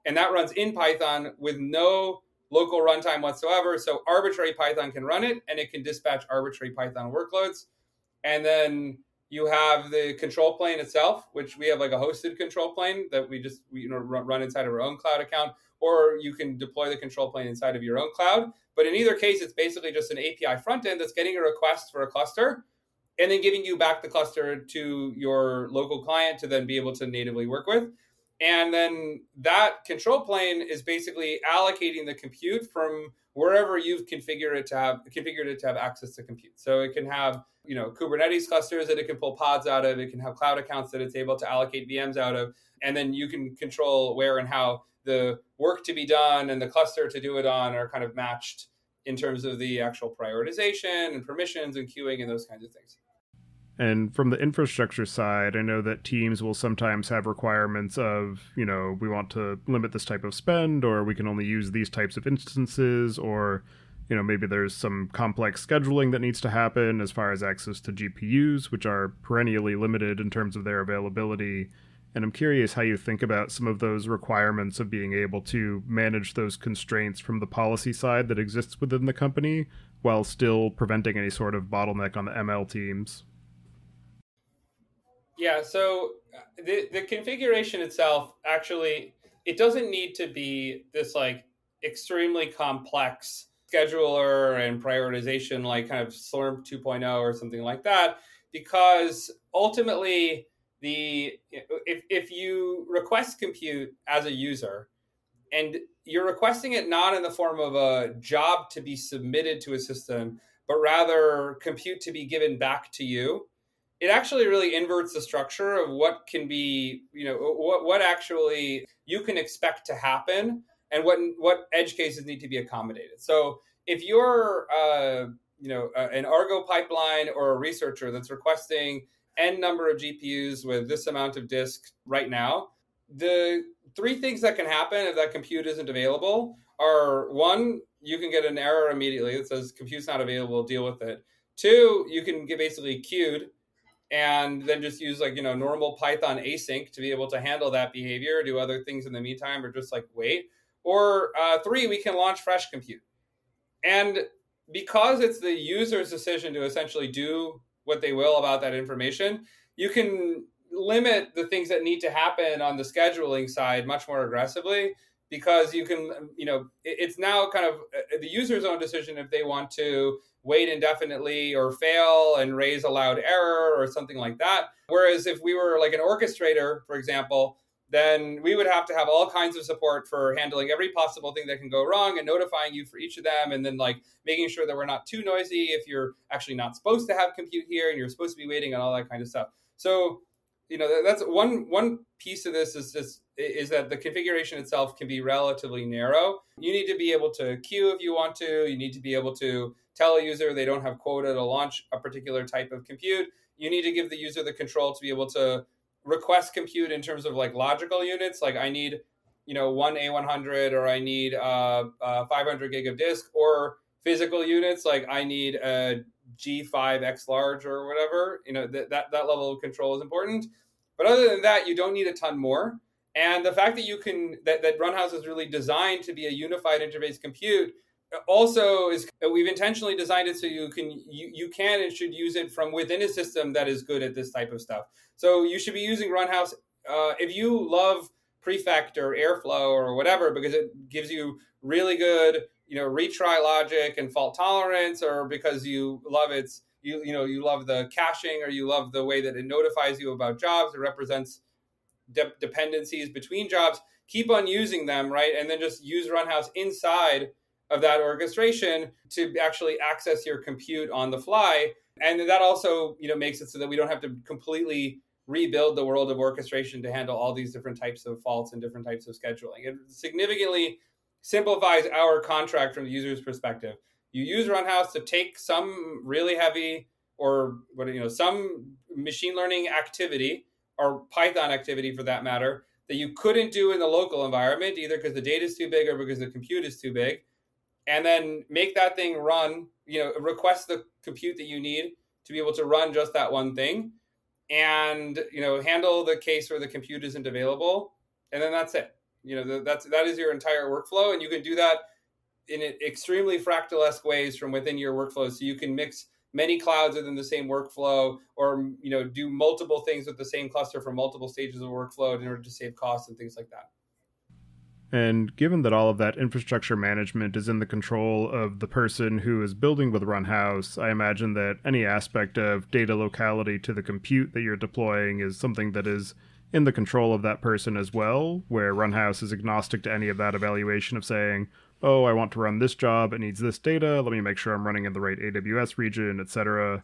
and that runs in Python with no local runtime whatsoever. So arbitrary Python can run it, and it can dispatch arbitrary Python workloads. And then you have the control plane itself, which we have like a hosted control plane that we run inside of our own cloud account, or you can deploy the control plane inside of your own cloud. But in either case, it's basically just an API front end that's getting a request for a cluster and then giving you back the cluster to your local client to then be able to natively work with. And then that control plane is basically allocating the compute from wherever you've configured it to have access to compute. So it can have Kubernetes clusters that it can pull pods out of. It can have cloud accounts that it's able to allocate VMs out of. And then you can control where and how the work to be done and the cluster to do it on are kind of matched in terms of the actual prioritization and permissions and queuing and those kinds of things. And from the infrastructure side, I know that teams will sometimes have requirements of, we want to limit this type of spend, or we can only use these types of instances, or, maybe there's some complex scheduling that needs to happen as far as access to GPUs, which are perennially limited in terms of their availability. And I'm curious how you think about some of those requirements of being able to manage those constraints from the policy side that exists within the company while still preventing any sort of bottleneck on the ML teams. Yeah, so the configuration itself, actually, it doesn't need to be this like extremely complex scheduler and prioritization like kind of Slurm 2.0 or something like that, because ultimately if you request compute as a user and you're requesting it not in the form of a job to be submitted to a system, but rather compute to be given back to you, it actually really inverts the structure of what can be, what actually you can expect to happen and what edge cases need to be accommodated. So if you're, an Argo pipeline or a researcher that's requesting N number of GPUs with this amount of disk right now, the three things that can happen if that compute isn't available are: one, you can get an error immediately that says compute's not available, deal with it. Two, you can get basically queued and then just use normal Python async to be able to handle that behavior, do other things in the meantime, or just wait. Or three, we can launch fresh compute. And because it's the user's decision to essentially do what they will about that information, you can limit the things that need to happen on the scheduling side much more aggressively because you can, it's now kind of the user's own decision if they want to wait indefinitely or fail and raise a loud error or something like that. Whereas if we were like an orchestrator, for example, then we would have to have all kinds of support for handling every possible thing that can go wrong and notifying you for each of them, and then like making sure that we're not too noisy if you're actually not supposed to have compute here and you're supposed to be waiting and all that kind of stuff. So that's one piece of this is that the configuration itself can be relatively narrow. You need to be able to queue if you want to. You need to be able to tell a user they don't have quota to launch a particular type of compute. You need to give the user the control to be able to request compute in terms of like logical units. Like I need, one A100, or I need 500 gig of disk, or physical units. Like I need a G5X large or whatever. That level of control is important. But other than that, you don't need a ton more. And the fact that that Runhouse is really designed to be a unified interface compute also is, we've intentionally designed it so you can and should use it from within a system that is good at this type of stuff. So you should be using Runhouse if you love Prefect or Airflow or whatever, because it gives you really good retry logic and fault tolerance, or because you love you love the caching, or you love the way that it notifies you about jobs, it represents dependencies between jobs. Keep on using them, right? And then just use Runhouse inside of that orchestration to actually access your compute on the fly. And that also makes it so that we don't have to completely rebuild the world of orchestration to handle all these different types of faults and different types of scheduling. It significantly simplifies our contract from the user's perspective. You use Runhouse to take some really heavy or some machine learning activity, or Python activity for that matter, that you couldn't do in the local environment, either because the data is too big or because the compute is too big, and then make that thing run, request the compute that you need to be able to run just that one thing, and handle the case where the compute isn't available, and then that's it. That is your entire workflow, and you can do that in extremely fractal-esque ways from within your workflow. So you can mix many clouds within the same workflow, or do multiple things with the same cluster for multiple stages of workflow in order to save costs and things like that. And given that all of that infrastructure management is in the control of the person who is building with Runhouse, I imagine that any aspect of data locality to the compute that you're deploying is something that is in the control of that person as well, where Runhouse is agnostic to any of that evaluation of saying, oh, I want to run this job, it needs this data, let me make sure I'm running in the right AWS region, etc.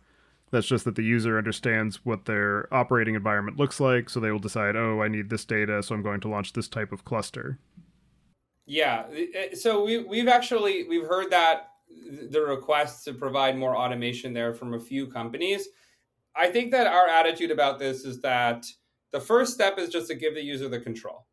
That's just that the user understands what their operating environment looks like, so they will decide, oh, I need this data, so I'm going to launch this type of cluster. Yeah, so we've heard that the requests to provide more automation there from a few companies. I think that our attitude about this is that the first step is just to give the user the control.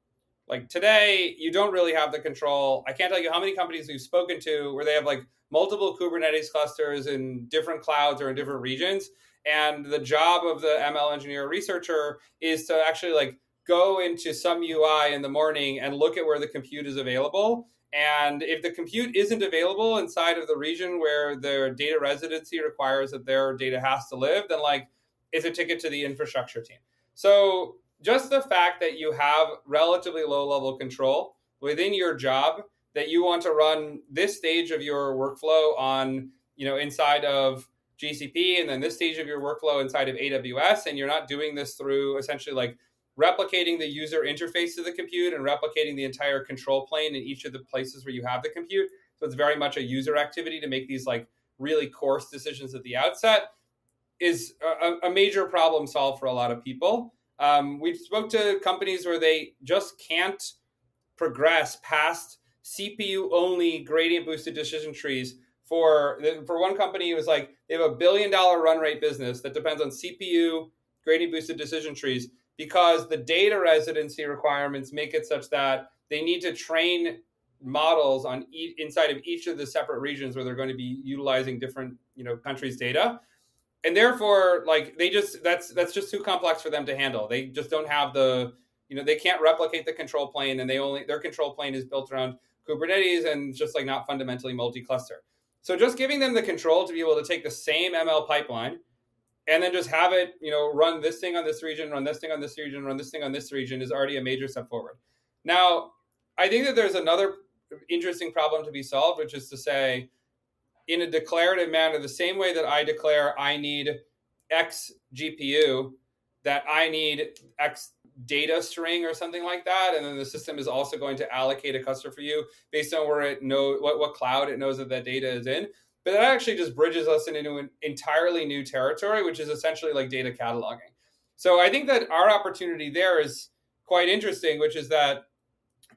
Like today, you don't really have the control. I can't tell you how many companies we've spoken to where they have like multiple Kubernetes clusters in different clouds or in different regions. And the job of the ML engineer or researcher is to actually like go into some UI in the morning and look at where the compute is available. And if the compute isn't available inside of the region where their data residency requires that their data has to live, then like it's a ticket to the infrastructure team. So just the fact that you have relatively low level control within your job, that you want to run this stage of your workflow on, inside of GCP, and then this stage of your workflow inside of AWS, and you're not doing this through essentially like replicating the user interface to the compute and replicating the entire control plane in each of the places where you have the compute. So it's very much a user activity to make these like really coarse decisions at the outset, is a major problem solved for a lot of people. We spoke to companies where they just can't progress past CPU-only gradient-boosted decision trees. For one company, it was like they have $1 billion run rate business that depends on CPU gradient-boosted decision trees, because the data residency requirements make it such that they need to train models on inside of each of the separate regions where they're going to be utilizing different countries' data. And therefore, like that's just too complex for them to handle. They just don't have they can't replicate the control plane, and their control plane is built around Kubernetes and just like not fundamentally multi-cluster. So just giving them the control to be able to take the same ML pipeline and then just have it, run this thing on this region, run this thing on this region, run this thing on this region, is already a major step forward. Now, I think that there's another interesting problem to be solved, which is to say, in a declarative manner, the same way that I declare I need X GPU, that I need X data string or something like that, and then the system is also going to allocate a cluster for you based on where it knows what cloud it knows that data is in. But that actually just bridges us into an entirely new territory, which is essentially like data cataloging. So I think that our opportunity there is quite interesting, which is that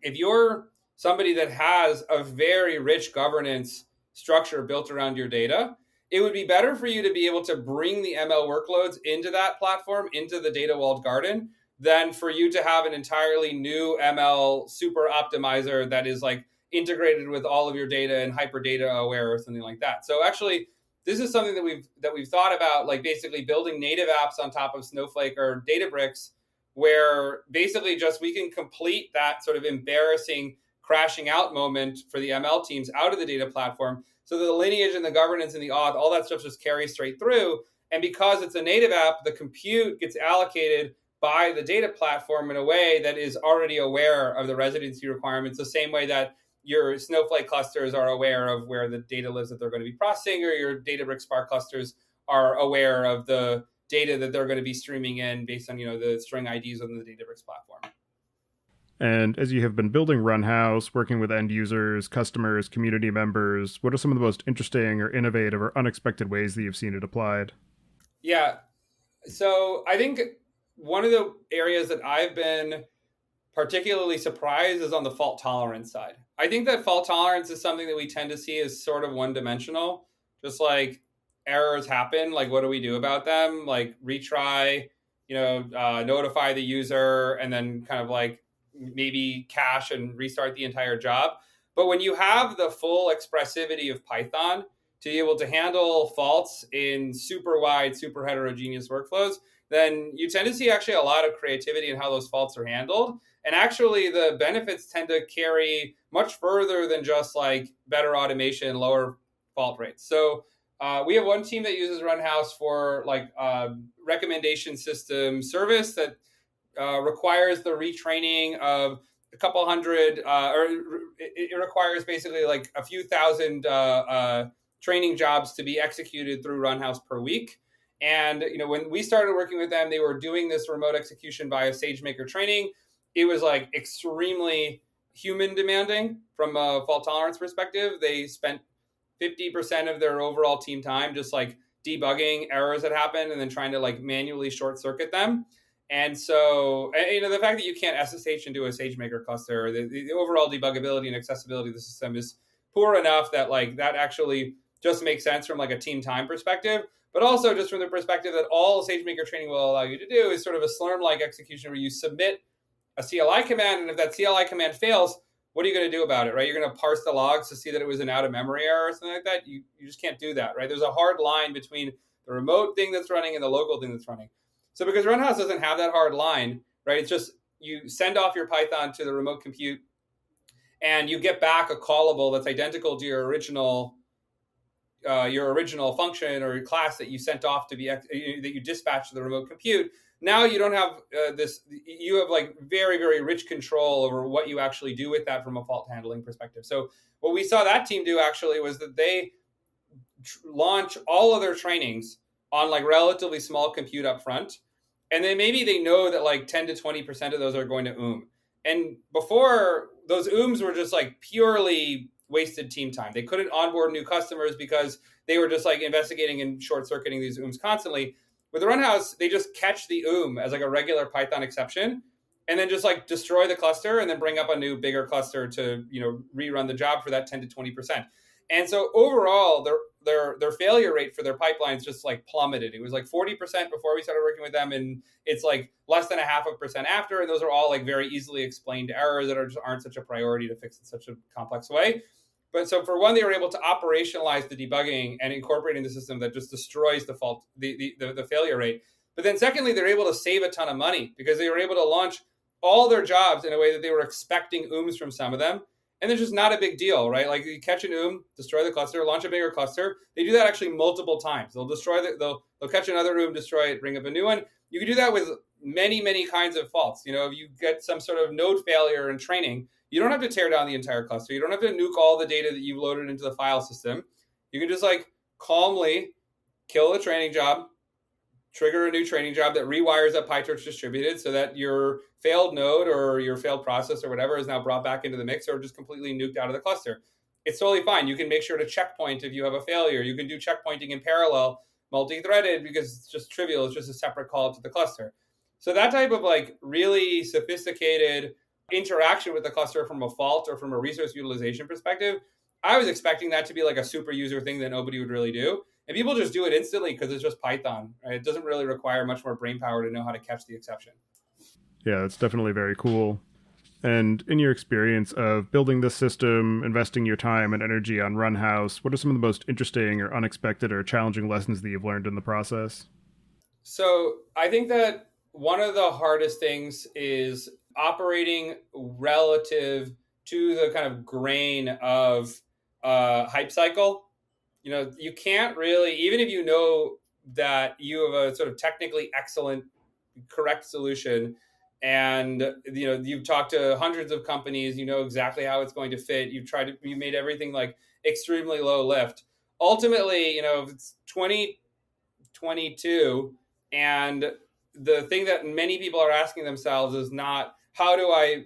if you're somebody that has a very rich governance structure built around your data, it would be better for you to be able to bring the ML workloads into that platform, into the data walled garden, than for you to have an entirely new ML super optimizer that is like integrated with all of your data and hyper data aware or something like that. So actually, this is something that we've thought about, like basically building native apps on top of Snowflake or Databricks, where basically just we can complete that sort of embarrassing crashing out moment for the ML teams out of the data platform. So the lineage and the governance and the auth, all that stuff just carries straight through. And because it's a native app, the compute gets allocated by the data platform in a way that is already aware of the residency requirements, the same way that your Snowflake clusters are aware of where the data lives that they're going to be processing, or your Databricks Spark clusters are aware of the data that they're going to be streaming in based on the string IDs within the Databricks platform. And as you have been building Runhouse, working with end users, customers, community members, what are some of the most interesting or innovative or unexpected ways that you've seen it applied? Yeah. So I think one of the areas that I've been particularly surprised is on the fault tolerance side. I think that fault tolerance is something that we tend to see as sort of one-dimensional, just like errors happen, like what do we do about them? Like retry, notify the user, and then kind of like maybe cache and restart the entire job. But when you have the full expressivity of Python to be able to handle faults in super wide, super heterogeneous workflows, then you tend to see actually a lot of creativity in how those faults are handled. And actually, the benefits tend to carry much further than just like better automation, lower fault rates. So we have one team that uses Runhouse for like recommendation system service that requires the retraining of a couple hundred, or it requires basically like a few thousand training jobs to be executed through Runhouse per week. And when we started working with them, they were doing this remote execution via SageMaker training. It was like extremely human demanding from a fault tolerance perspective. They spent 50% of their overall team time just like debugging errors that happen and then trying to like manually short circuit them. And so, the fact that you can't SSH into a SageMaker cluster, the overall debuggability and accessibility of the system is poor enough that like that actually just makes sense from like a team time perspective. But also just from the perspective that all SageMaker training will allow you to do is sort of a Slurm-like execution where you submit a CLI command, and if that CLI command fails, what are you going to do about it, right? You're going to parse the logs to see that it was an out-of-memory error or something like that. You just can't do that, right? There's a hard line between the remote thing that's running and the local thing that's running. So because Runhouse doesn't have that hard line, right? It's just you send off your Python to the remote compute, and you get back a callable that's identical to your original function or your class that you sent off to be that you dispatched to the remote compute. Now you don't have this. You have like very, very rich control over what you actually do with that from a fault handling perspective. So what we saw that team do actually was that they launch all of their trainings on like relatively small compute up front. And then maybe they know that like 10 to 20% of those are going to And before, those were just like purely wasted team time. They couldn't onboard new customers because they were just like investigating and short circuiting these constantly. With the Runhouse, they just catch the as like a regular Python exception, and then just like destroy the cluster and then bring up a new bigger cluster to rerun the job for that 10 to 20%. And so overall, their failure rate for their pipelines just like plummeted. It was like 40% before we started working with them, and it's like less than 0.5% after. And those are all like very easily explained errors that aren't such a priority to fix in such a complex way. But so for one, they were able to operationalize the debugging and incorporating the system that just destroys the fault, the failure rate. But then secondly, they're able to save a ton of money because they were able to launch all their jobs in a way that they were expecting from some of them. And it's just not a big deal, right? Like you catch an destroy the cluster, launch a bigger cluster. They do that actually multiple times. They'll destroy they'll catch another destroy it, bring up a new one. You can do that with many, many kinds of faults. If you get some sort of node failure in training, You don't have to tear down the entire cluster. You don't have to nuke all the data that you've loaded into the file system. You can just like calmly kill a training job, trigger a new training job that rewires up PyTorch distributed so that your failed node or your failed process or whatever is now brought back into the mix or just completely nuked out of the cluster. It's totally fine. You can make sure to checkpoint if you have a failure. You can do checkpointing in parallel, multi-threaded, because it's just trivial. It's just a separate call up to the cluster. So that type of like really sophisticated interaction with the cluster from a fault or from a resource utilization perspective, I was expecting that to be like a super user thing that nobody would really do. And people just do it instantly because it's just Python. Right? It doesn't really require much more brain power to know how to catch the exception. Yeah, that's definitely very cool. And in your experience of building this system, investing your time and energy on Runhouse, what are some of the most interesting or unexpected or challenging lessons that you've learned in the process? So I think that one of the hardest things is operating relative to the kind of grain of hype cycle. You can't really, even if you know that you have a sort of technically excellent, correct solution, and you've talked to hundreds of companies, you know exactly how it's going to fit. You made everything like extremely low lift. Ultimately, if it's 2022, and the thing that many people are asking themselves is not how do I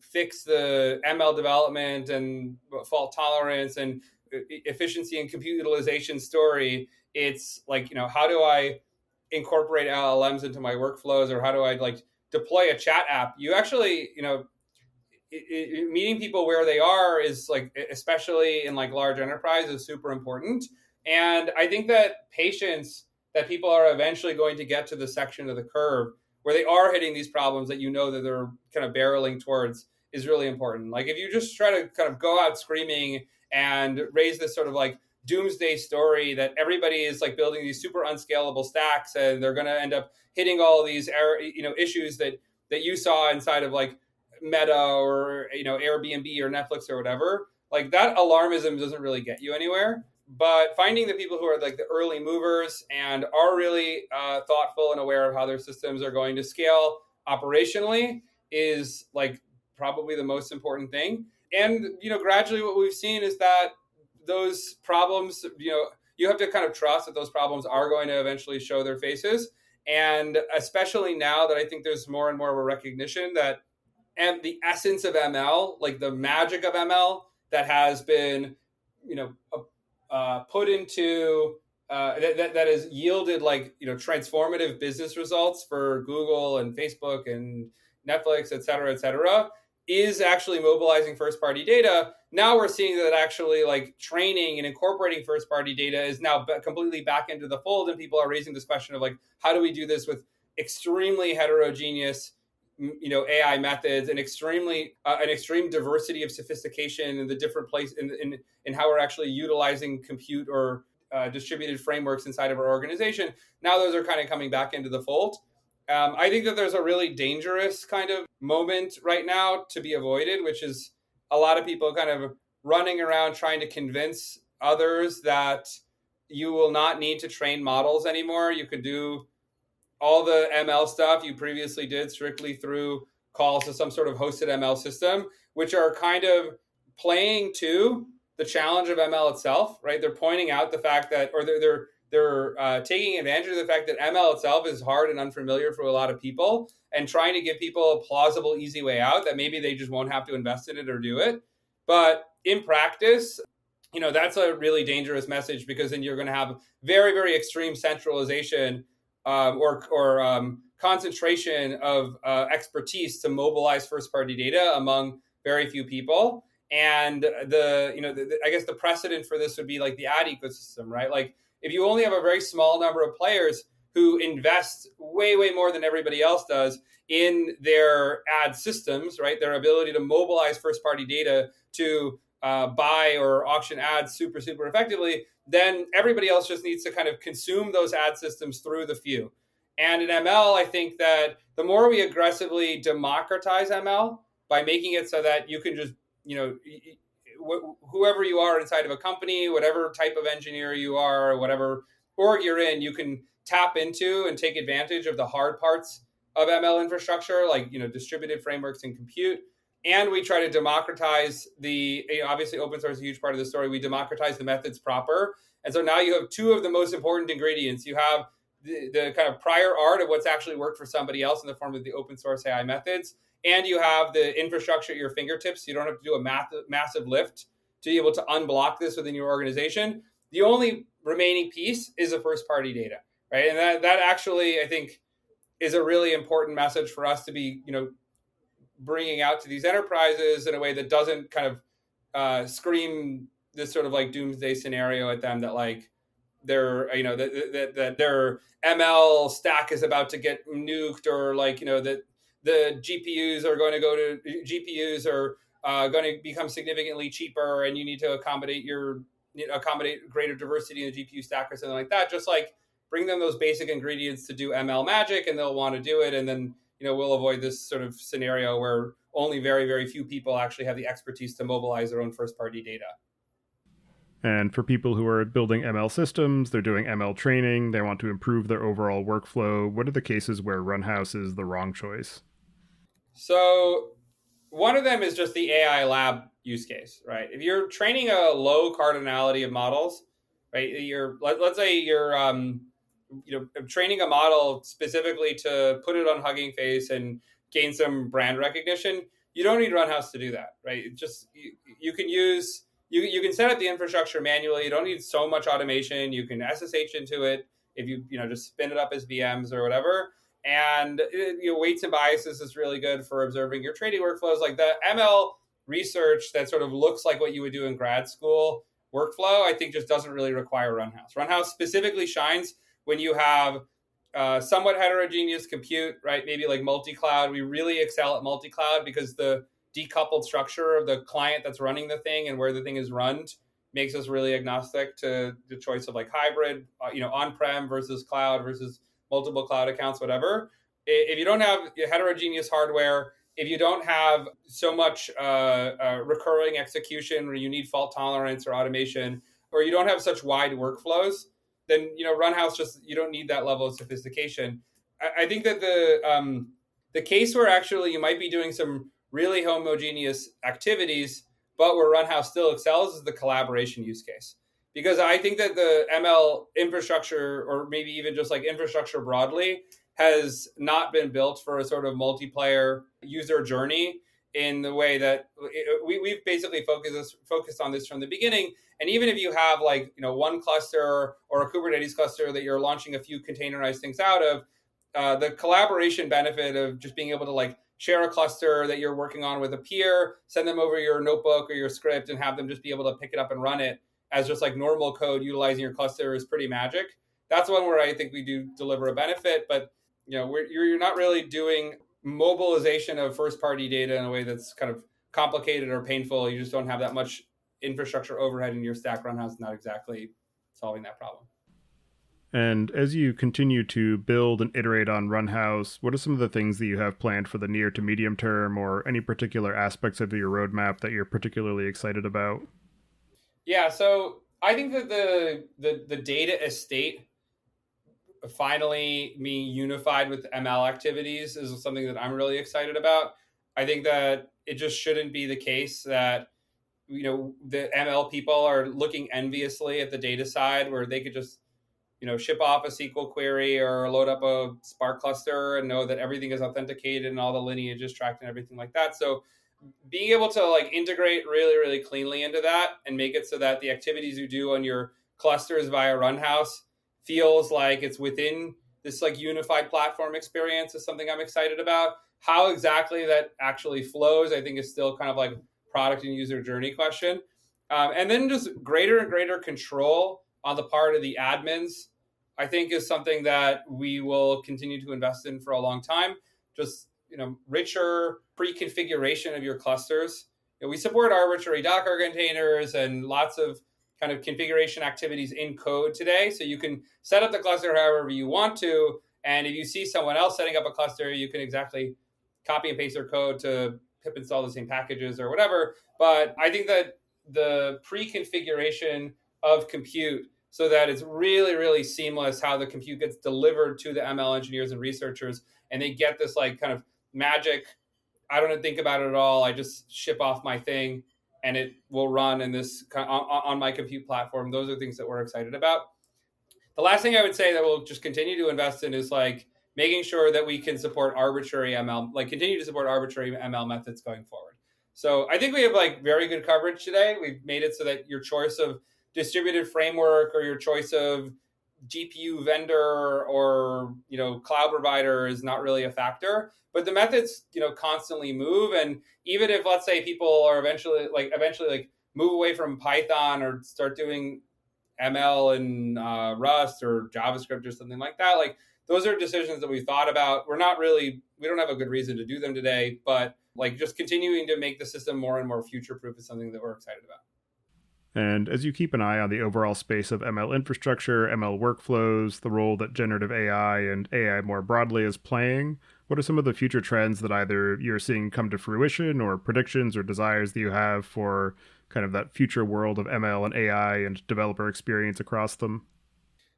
fix the ML development and fault tolerance and efficiency and compute utilization story. It's like, how do I incorporate LLMs into my workflows, or how do I like deploy a chat app? You actually, meeting people where they are is like, especially in like large enterprise, is super important. And I think that patience, that people are eventually going to get to the section of the curve where they are hitting these problems that that they're kind of barreling towards, is really important. Like if you just try to kind of go out screaming and raise this sort of like doomsday story that everybody is like building these super unscalable stacks and they're going to end up hitting all of these issues that you saw inside of like Meta or Airbnb or Netflix or whatever, like that alarmism doesn't really get you anywhere. But finding the people who are like the early movers and are really thoughtful and aware of how their systems are going to scale operationally is like probably the most important thing. And gradually what we've seen is that those problems, you have to kind of trust that those problems are going to eventually show their faces. And especially now that I think there's more and more of a recognition that, and the essence of ML, like the magic of ML that has been, put into that has yielded like transformative business results for Google and Facebook and Netflix, et cetera, is actually mobilizing first party data. Now we're seeing that actually like training and incorporating first party data is now completely back into the fold, and people are raising this question of like, how do we do this with extremely heterogeneous AI methods and an extreme diversity of sophistication in the different place in how we're actually utilizing compute or distributed frameworks inside of our organization. Now those are kind of coming back into the fold. I think that there's a really dangerous kind of moment right now to be avoided, which is a lot of people kind of running around trying to convince others that you will not need to train models anymore. You could do all the ML stuff you previously did strictly through calls to some sort of hosted ML system, which are kind of playing to the challenge of ML itself, right? They're pointing out the fact that, or they're taking advantage of the fact that ML itself is hard and unfamiliar for a lot of people, and trying to give people a plausible, easy way out that maybe they just won't have to invest in it or do it. But in practice, that's a really dangerous message, because then you're going to have very, very extreme centralization or concentration of expertise to mobilize first-party data among very few people. And I guess the precedent for this would be like the ad ecosystem, right? Like if you only have a very small number of players who invest way, way more than everybody else does in their ad systems, right? Their ability to mobilize first-party data to buy or auction ads super, super effectively, then everybody else just needs to kind of consume those ad systems through the few. And in ML, I think that the more we aggressively democratize ML by making it so that you can just, whoever you are inside of a company, whatever type of engineer you are, whatever org you're in, you can tap into and take advantage of the hard parts of ML infrastructure, like, distributed frameworks and compute. and we try to democratize obviously open source is a huge part of the story. We democratize the methods proper. And so now you have two of the most important ingredients. You have the kind of prior art of what's actually worked for somebody else in the form of the open source AI methods. And you have the infrastructure at your fingertips. So you don't have to do a massive lift to be able to unblock this within your organization. The only remaining piece is the first party data, right? And that actually, I think, is a really important message for us to be, bringing out to these enterprises in a way that doesn't kind of scream this sort of like doomsday scenario at them that like their that their ML stack is about to get nuked, or like that the GPUs are going to become significantly cheaper, and you need to accommodate greater diversity in the GPU stack or something like that. Just like bring them those basic ingredients to do ML magic, and they'll want to do it, and then we'll avoid this sort of scenario where only very, very few people actually have the expertise to mobilize their own first-party data. And for people who are building ML systems, they're doing ML training, they want to improve their overall workflow, what are the cases where Runhouse is the wrong choice? So one of them is just the AI lab use case, right? If you're training a low cardinality of models, right? Let's say you're training a model specifically to put it on Hugging Face and gain some brand recognition. You don't need Runhouse to do that, right? You can set up the infrastructure manually. You don't need so much automation. You can SSH into it if you just spin it up as VMs or whatever. And weights and biases is really good for observing your trading workflows. Like the ML research that sort of looks like what you would do in grad school workflow, I think just doesn't really require Runhouse. Runhouse specifically shines when you have somewhat heterogeneous compute, right? Maybe like multi-cloud. We really excel at multi-cloud because the decoupled structure of the client that's running the thing and where the thing is run makes us really agnostic to the choice of like hybrid, on-prem versus cloud versus multiple cloud accounts, whatever. If you don't have heterogeneous hardware, if you don't have so much recurring execution where you need fault tolerance or automation, or you don't have such wide workflows, then Runhouse you don't need that level of sophistication. I think that the case where actually you might be doing some really homogeneous activities, but where Runhouse still excels is the collaboration use case. Because I think that the ML infrastructure, or maybe even just like infrastructure broadly, has not been built for a sort of multiplayer user journey in the way that we've basically focused on this from the beginning. And even if you have like one cluster or a Kubernetes cluster that you're launching a few containerized things out of, the collaboration benefit of just being able to like share a cluster that you're working on with a peer, send them over your notebook or your script, and have them just be able to pick it up and run it as just like normal code utilizing your cluster is pretty magic. That's one where I think we do deliver a benefit, but you're not really doing mobilization of first party data in a way that's kind of complicated or painful. You just don't have that much infrastructure overhead in your stack. Runhouse is not exactly solving that problem. And as you continue to build and iterate on Runhouse, what are some of the things that you have planned for the near to medium term, or any particular aspects of your roadmap that you're particularly excited about? Yeah, so I think that the data estate finally being unified with ML activities is something that I'm really excited about. I think that it just shouldn't be the case that the ML people are looking enviously at the data side, where they could just ship off a SQL query or load up a Spark cluster and know that everything is authenticated and all the lineage is tracked and everything like that. So being able to like integrate really, really cleanly into that and make it so that the activities you do on your clusters via Runhouse feels like it's within this like unified platform experience is something I'm excited about. How exactly that actually flows, I think, is still kind of like product and user journey question. And then just greater and greater control on the part of the admins, I think, is something that we will continue to invest in for a long time. Just richer pre-configuration of your clusters. We support arbitrary Docker containers and lots of kind of configuration activities in code today. So you can set up the cluster however you want to. And if you see someone else setting up a cluster, you can exactly copy and paste their code to pip install the same packages or whatever. But I think that the pre-configuration of compute, so that it's really, really seamless how the compute gets delivered to the ML engineers and researchers, and they get this like kind of magic I don't think about it at all. I just ship off my thing and it will run in this on my compute platform. Those are things that we're excited about. The last thing I would say that we'll just continue to invest in is like making sure that we can support arbitrary ML, like continue to support arbitrary ML methods going forward. So I think we have like very good coverage today. We've made it so that your choice of distributed framework or your choice of GPU vendor or cloud provider is not really a factor. But the methods constantly move, and even if let's say people are eventually like move away from Python or start doing ML and Rust or JavaScript or something like that. Like those are decisions that we thought about. We don't have a good reason to do them today, but like just continuing to make the system more and more future proof is something that we're excited about. And as you keep an eye on the overall space of ML infrastructure, ML workflows, the role that generative AI and AI more broadly is playing, what are some of the future trends that either you're seeing come to fruition or predictions or desires that you have for kind of that future world of ML and AI and developer experience across them?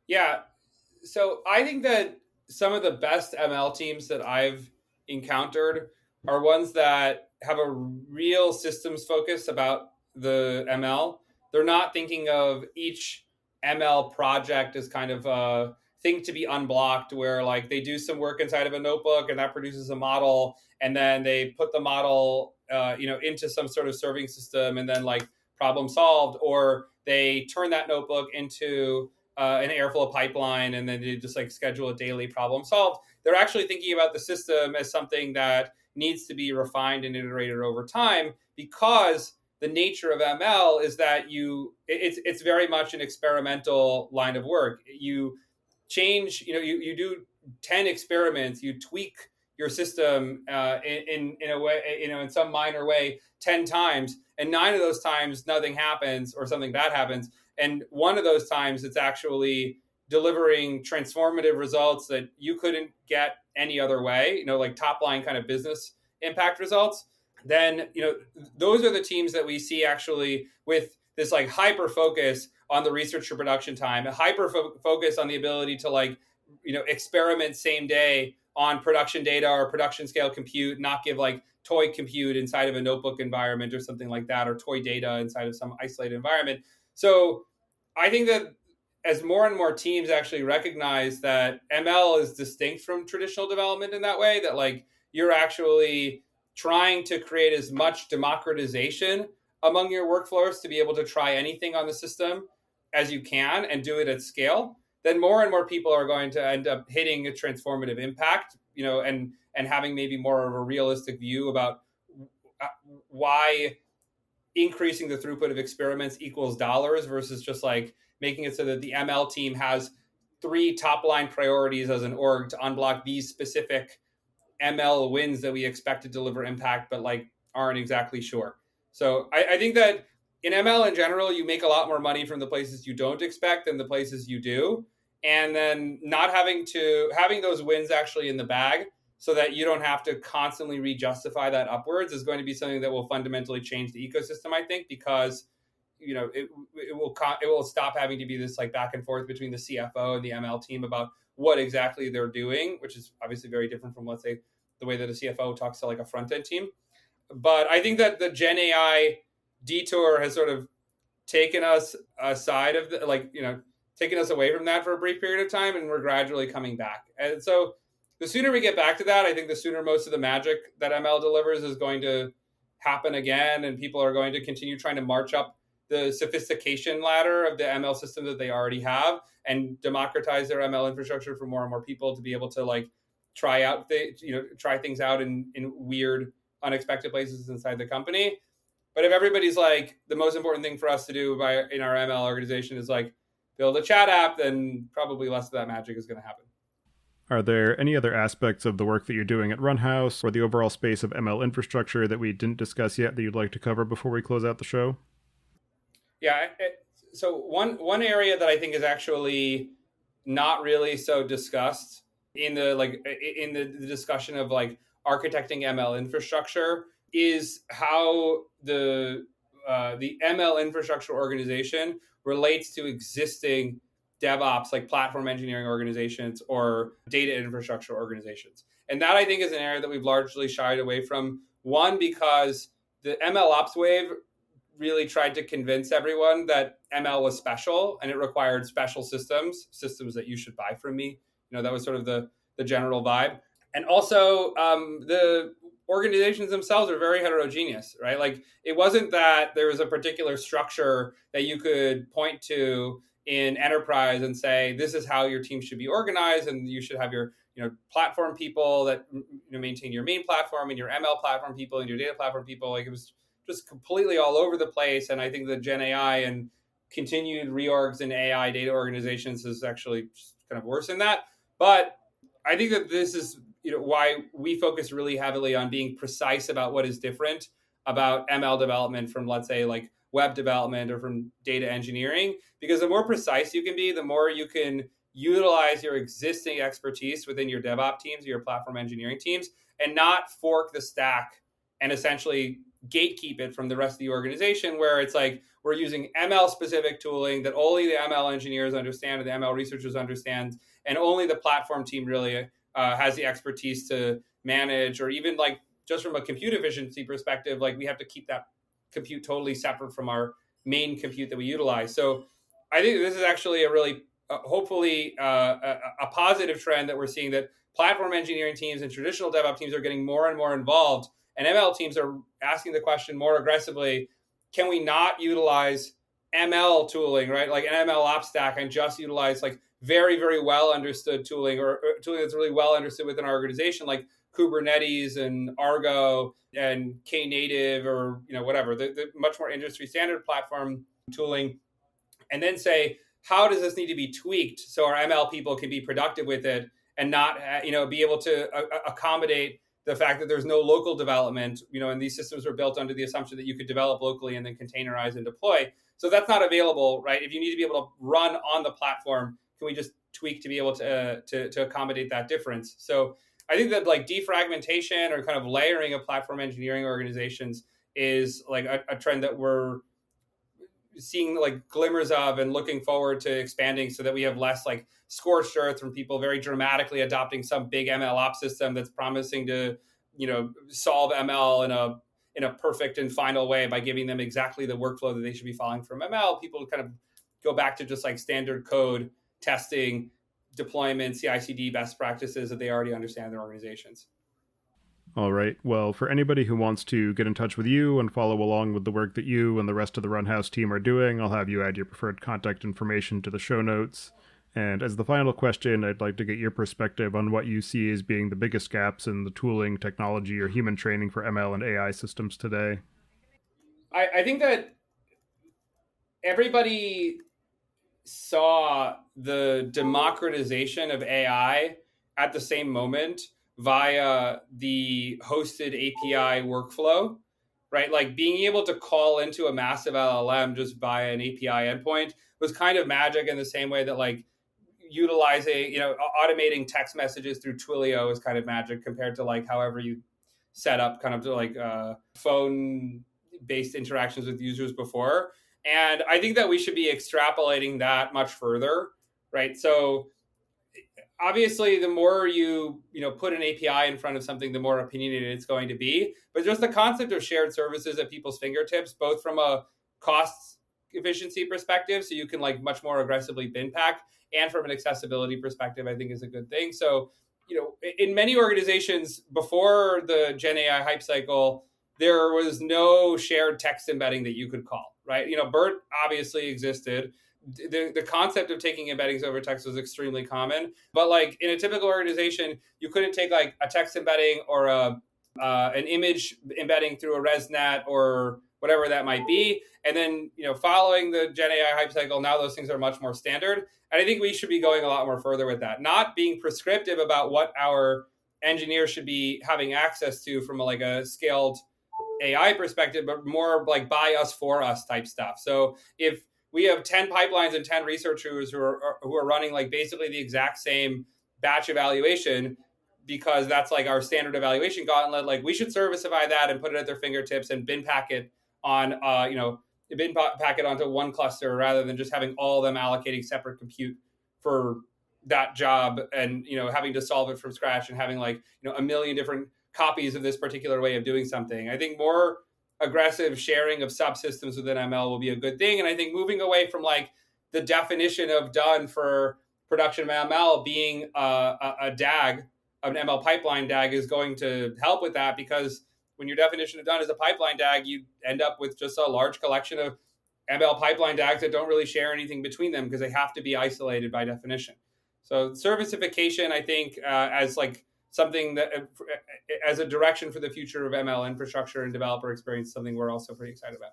Yeah. So I think that some of the best ML teams that I've encountered are ones that have a real systems focus about the ML. They're not thinking of each ML project as kind of a thing to be unblocked, where like they do some work inside of a notebook and that produces a model, and then they put the model, into some sort of serving system, and then like problem solved, or they turn that notebook into an Airflow pipeline, and then they just like schedule a daily problem solved. They're actually thinking about the system as something that needs to be refined and iterated over time, because the nature of ML is that it's very much an experimental line of work. You change, you do 10 experiments, you tweak your system in a way, in some minor way 10 times, and 9 of those times nothing happens or something bad happens, and one of those times it's actually delivering transformative results that you couldn't get any other way, like top line kind of business impact results. Then those are the teams that we see actually with this like hyper focus on the research to production time, a hyper focus on the ability to like experiment same day on production data or production scale compute, not give like toy compute inside of a notebook environment or something like that, or toy data inside of some isolated environment. So I think that as more and more teams actually recognize that ML is distinct from traditional development in that way, that like you're actually trying to create as much democratization among your workflows to be able to try anything on the system as you can and do it at scale, then more and more people are going to end up hitting a transformative impact, and having maybe more of a realistic view about why increasing the throughput of experiments equals dollars versus just like making it so that the ML team has 3 top line priorities as an org to unblock these specific ML wins that we expect to deliver impact, but like aren't exactly sure. So I think that in ML in general, you make a lot more money from the places you don't expect than the places you do. And then not having those wins actually in the bag so that you don't have to constantly re-justify that upwards is going to be something that will fundamentally change the ecosystem, I think, because it will stop having to be this like back and forth between the CFO and the ML team about what exactly they're doing, which is obviously very different from, let's say, the way that a CFO talks to like a front end team. But I think that the Gen AI detour has sort of taken us aside of taken us away from that for a brief period of time, and we're gradually coming back. And so the sooner we get back to that, I think the sooner most of the magic that ML delivers is going to happen again, and people are going to continue trying to march up the sophistication ladder of the ML system that they already have and democratize their ML infrastructure for more and more people to be able to like try things out in weird, unexpected places inside the company. But if everybody's like, the most important thing for us to do in our ML organization is like build a chat app, then probably less of that magic is going to happen. Are there any other aspects of the work that you're doing at Runhouse or the overall space of ML infrastructure that we didn't discuss yet that you'd like to cover before we close out the show? Yeah. So one area that I think is actually not really so discussed in the discussion of like architecting ML infrastructure is how the ML infrastructure organization relates to existing DevOps, like platform engineering organizations or data infrastructure organizations. And that I think is an area that we've largely shied away from One, because the MLOps wave really tried to convince everyone that ML was special and it required special systems that you should buy from me. That was sort of the general vibe. And also, the organizations themselves are very heterogeneous, right? Like, it wasn't that there was a particular structure that you could point to in enterprise and say, this is how your team should be organized, and you should have your platform people that maintain your main platform, and your ML platform people, and your data platform people. Like, it was just completely all over the place. And I think the Gen AI and continued reorgs in AI data organizations is actually just kind of worse than that. But I think that this is why we focus really heavily on being precise about what is different about ML development from, let's say, like web development or from data engineering, because the more precise you can be, the more you can utilize your existing expertise within your DevOps teams, your platform engineering teams, and not fork the stack and essentially gatekeep it from the rest of the organization, where it's like we're using ML specific tooling that only the ML engineers understand, or the ML researchers understand, and only the platform team really has the expertise to manage, or even like just from a compute efficiency perspective, like we have to keep that compute totally separate from our main compute that we utilize. So I think this is actually a really, hopefully, a positive trend that we're seeing, that platform engineering teams and traditional DevOps teams are getting more and more involved, and ML teams are asking the question more aggressively, can we not utilize ML tooling, right? Like an ML ops stack, and just utilize like very, very well understood tooling, or tooling that's really well understood within our organization, like Kubernetes and Argo and Knative, or whatever, the much more industry standard platform tooling, and then say, how does this need to be tweaked so our ML people can be productive with it, and not be able to accommodate the fact that there's no local development, and these systems were built under the assumption that you could develop locally and then containerize and deploy. So that's not available, right? If you need to be able to run on the platform, can we just tweak to be able to accommodate that difference? So I think that like defragmentation or kind of layering of platform engineering organizations is like a trend that we're seeing like glimmers of, and looking forward to expanding, so that we have less like scorched earth from people very dramatically adopting some big ML ops system that's promising to solve ML in a perfect and final way by giving them exactly the workflow that they should be following from ML. People kind of go back to just like standard code testing, deployment, CI/CD best practices that they already understand in their organizations. All right. Well, for anybody who wants to get in touch with you and follow along with the work that you and the rest of the Runhouse team are doing, I'll have you add your preferred contact information to the show notes. And as the final question, I'd like to get your perspective on what you see as being the biggest gaps in the tooling, technology, or human training for ML and AI systems today. I think that everybody saw the democratization of AI at the same moment via the hosted API workflow, right? Like being able to call into a massive LLM just via an API endpoint was kind of magic, in the same way that like utilizing, automating text messages through Twilio is kind of magic, compared to like however you set up kind of to like phone based interactions with users before. And I think that we should be extrapolating that much further, right? So obviously, the more you put an API in front of something, the more opinionated it's going to be. But just the concept of shared services at people's fingertips, both from a cost efficiency perspective, so you can like much more aggressively bin pack, and from an accessibility perspective, I think is a good thing. So, in many organizations before the Gen AI hype cycle, there was no shared text embedding that you could call, right? BERT obviously existed. The concept of taking embeddings over text was extremely common, but like in a typical organization, you couldn't take like a text embedding or an image embedding through a ResNet or whatever that might be. And then, following the Gen AI hype cycle, now those things are much more standard. And I think we should be going a lot more further with that, not being prescriptive about what our engineers should be having access to from like a scaled AI perspective, but more like by us, for us type stuff. So if we have 10 pipelines and 10 researchers who are running like basically the exact same batch evaluation, because that's like our standard evaluation gauntlet, like we should servicify that and put it at their fingertips and bin pack it on, bin pack it onto one cluster, rather than just having all of them allocating separate compute for that job, and having to solve it from scratch, and having like a million different copies of this particular way of doing something. I think more aggressive sharing of subsystems within ML will be a good thing. And I think moving away from like the definition of done for production of ML being a DAG, an ML pipeline DAG, is going to help with that, because when your definition of done is a pipeline DAG, you end up with just a large collection of ML pipeline DAGs that don't really share anything between them because they have to be isolated by definition. So servicification, I think, as like something that as a direction for the future of ML infrastructure and developer experience, something we're also pretty excited about.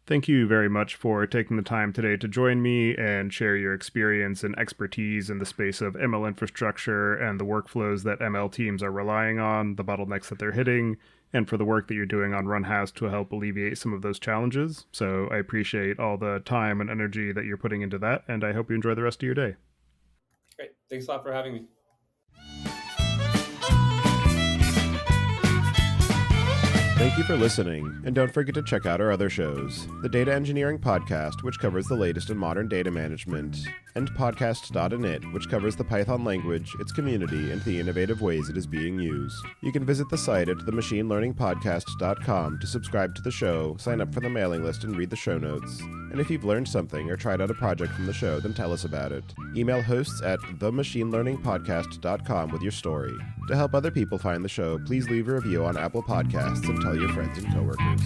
Thank you very much for taking the time today to join me and share your experience and expertise in the space of ML infrastructure and the workflows that ML teams are relying on, the bottlenecks that they're hitting, and for the work that you're doing on Runhouse to help alleviate some of those challenges. So I appreciate all the time and energy that you're putting into that, and I hope you enjoy the rest of your day. Great. Thanks a lot for having me. Thank you for listening, and don't forget to check out our other shows, the Data Engineering Podcast, which covers the latest in modern data management, and Podcasts.init, which covers the Python language, its community, and the innovative ways it is being used. You can visit the site at themachinelearningpodcast.com to subscribe to the show, sign up for the mailing list, and read the show notes. And if you've learned something or tried out a project from the show, then tell us about it. Email hosts at themachinelearningpodcast.com with your story. To help other people find the show, please leave a review on Apple Podcasts and tell your friends and coworkers.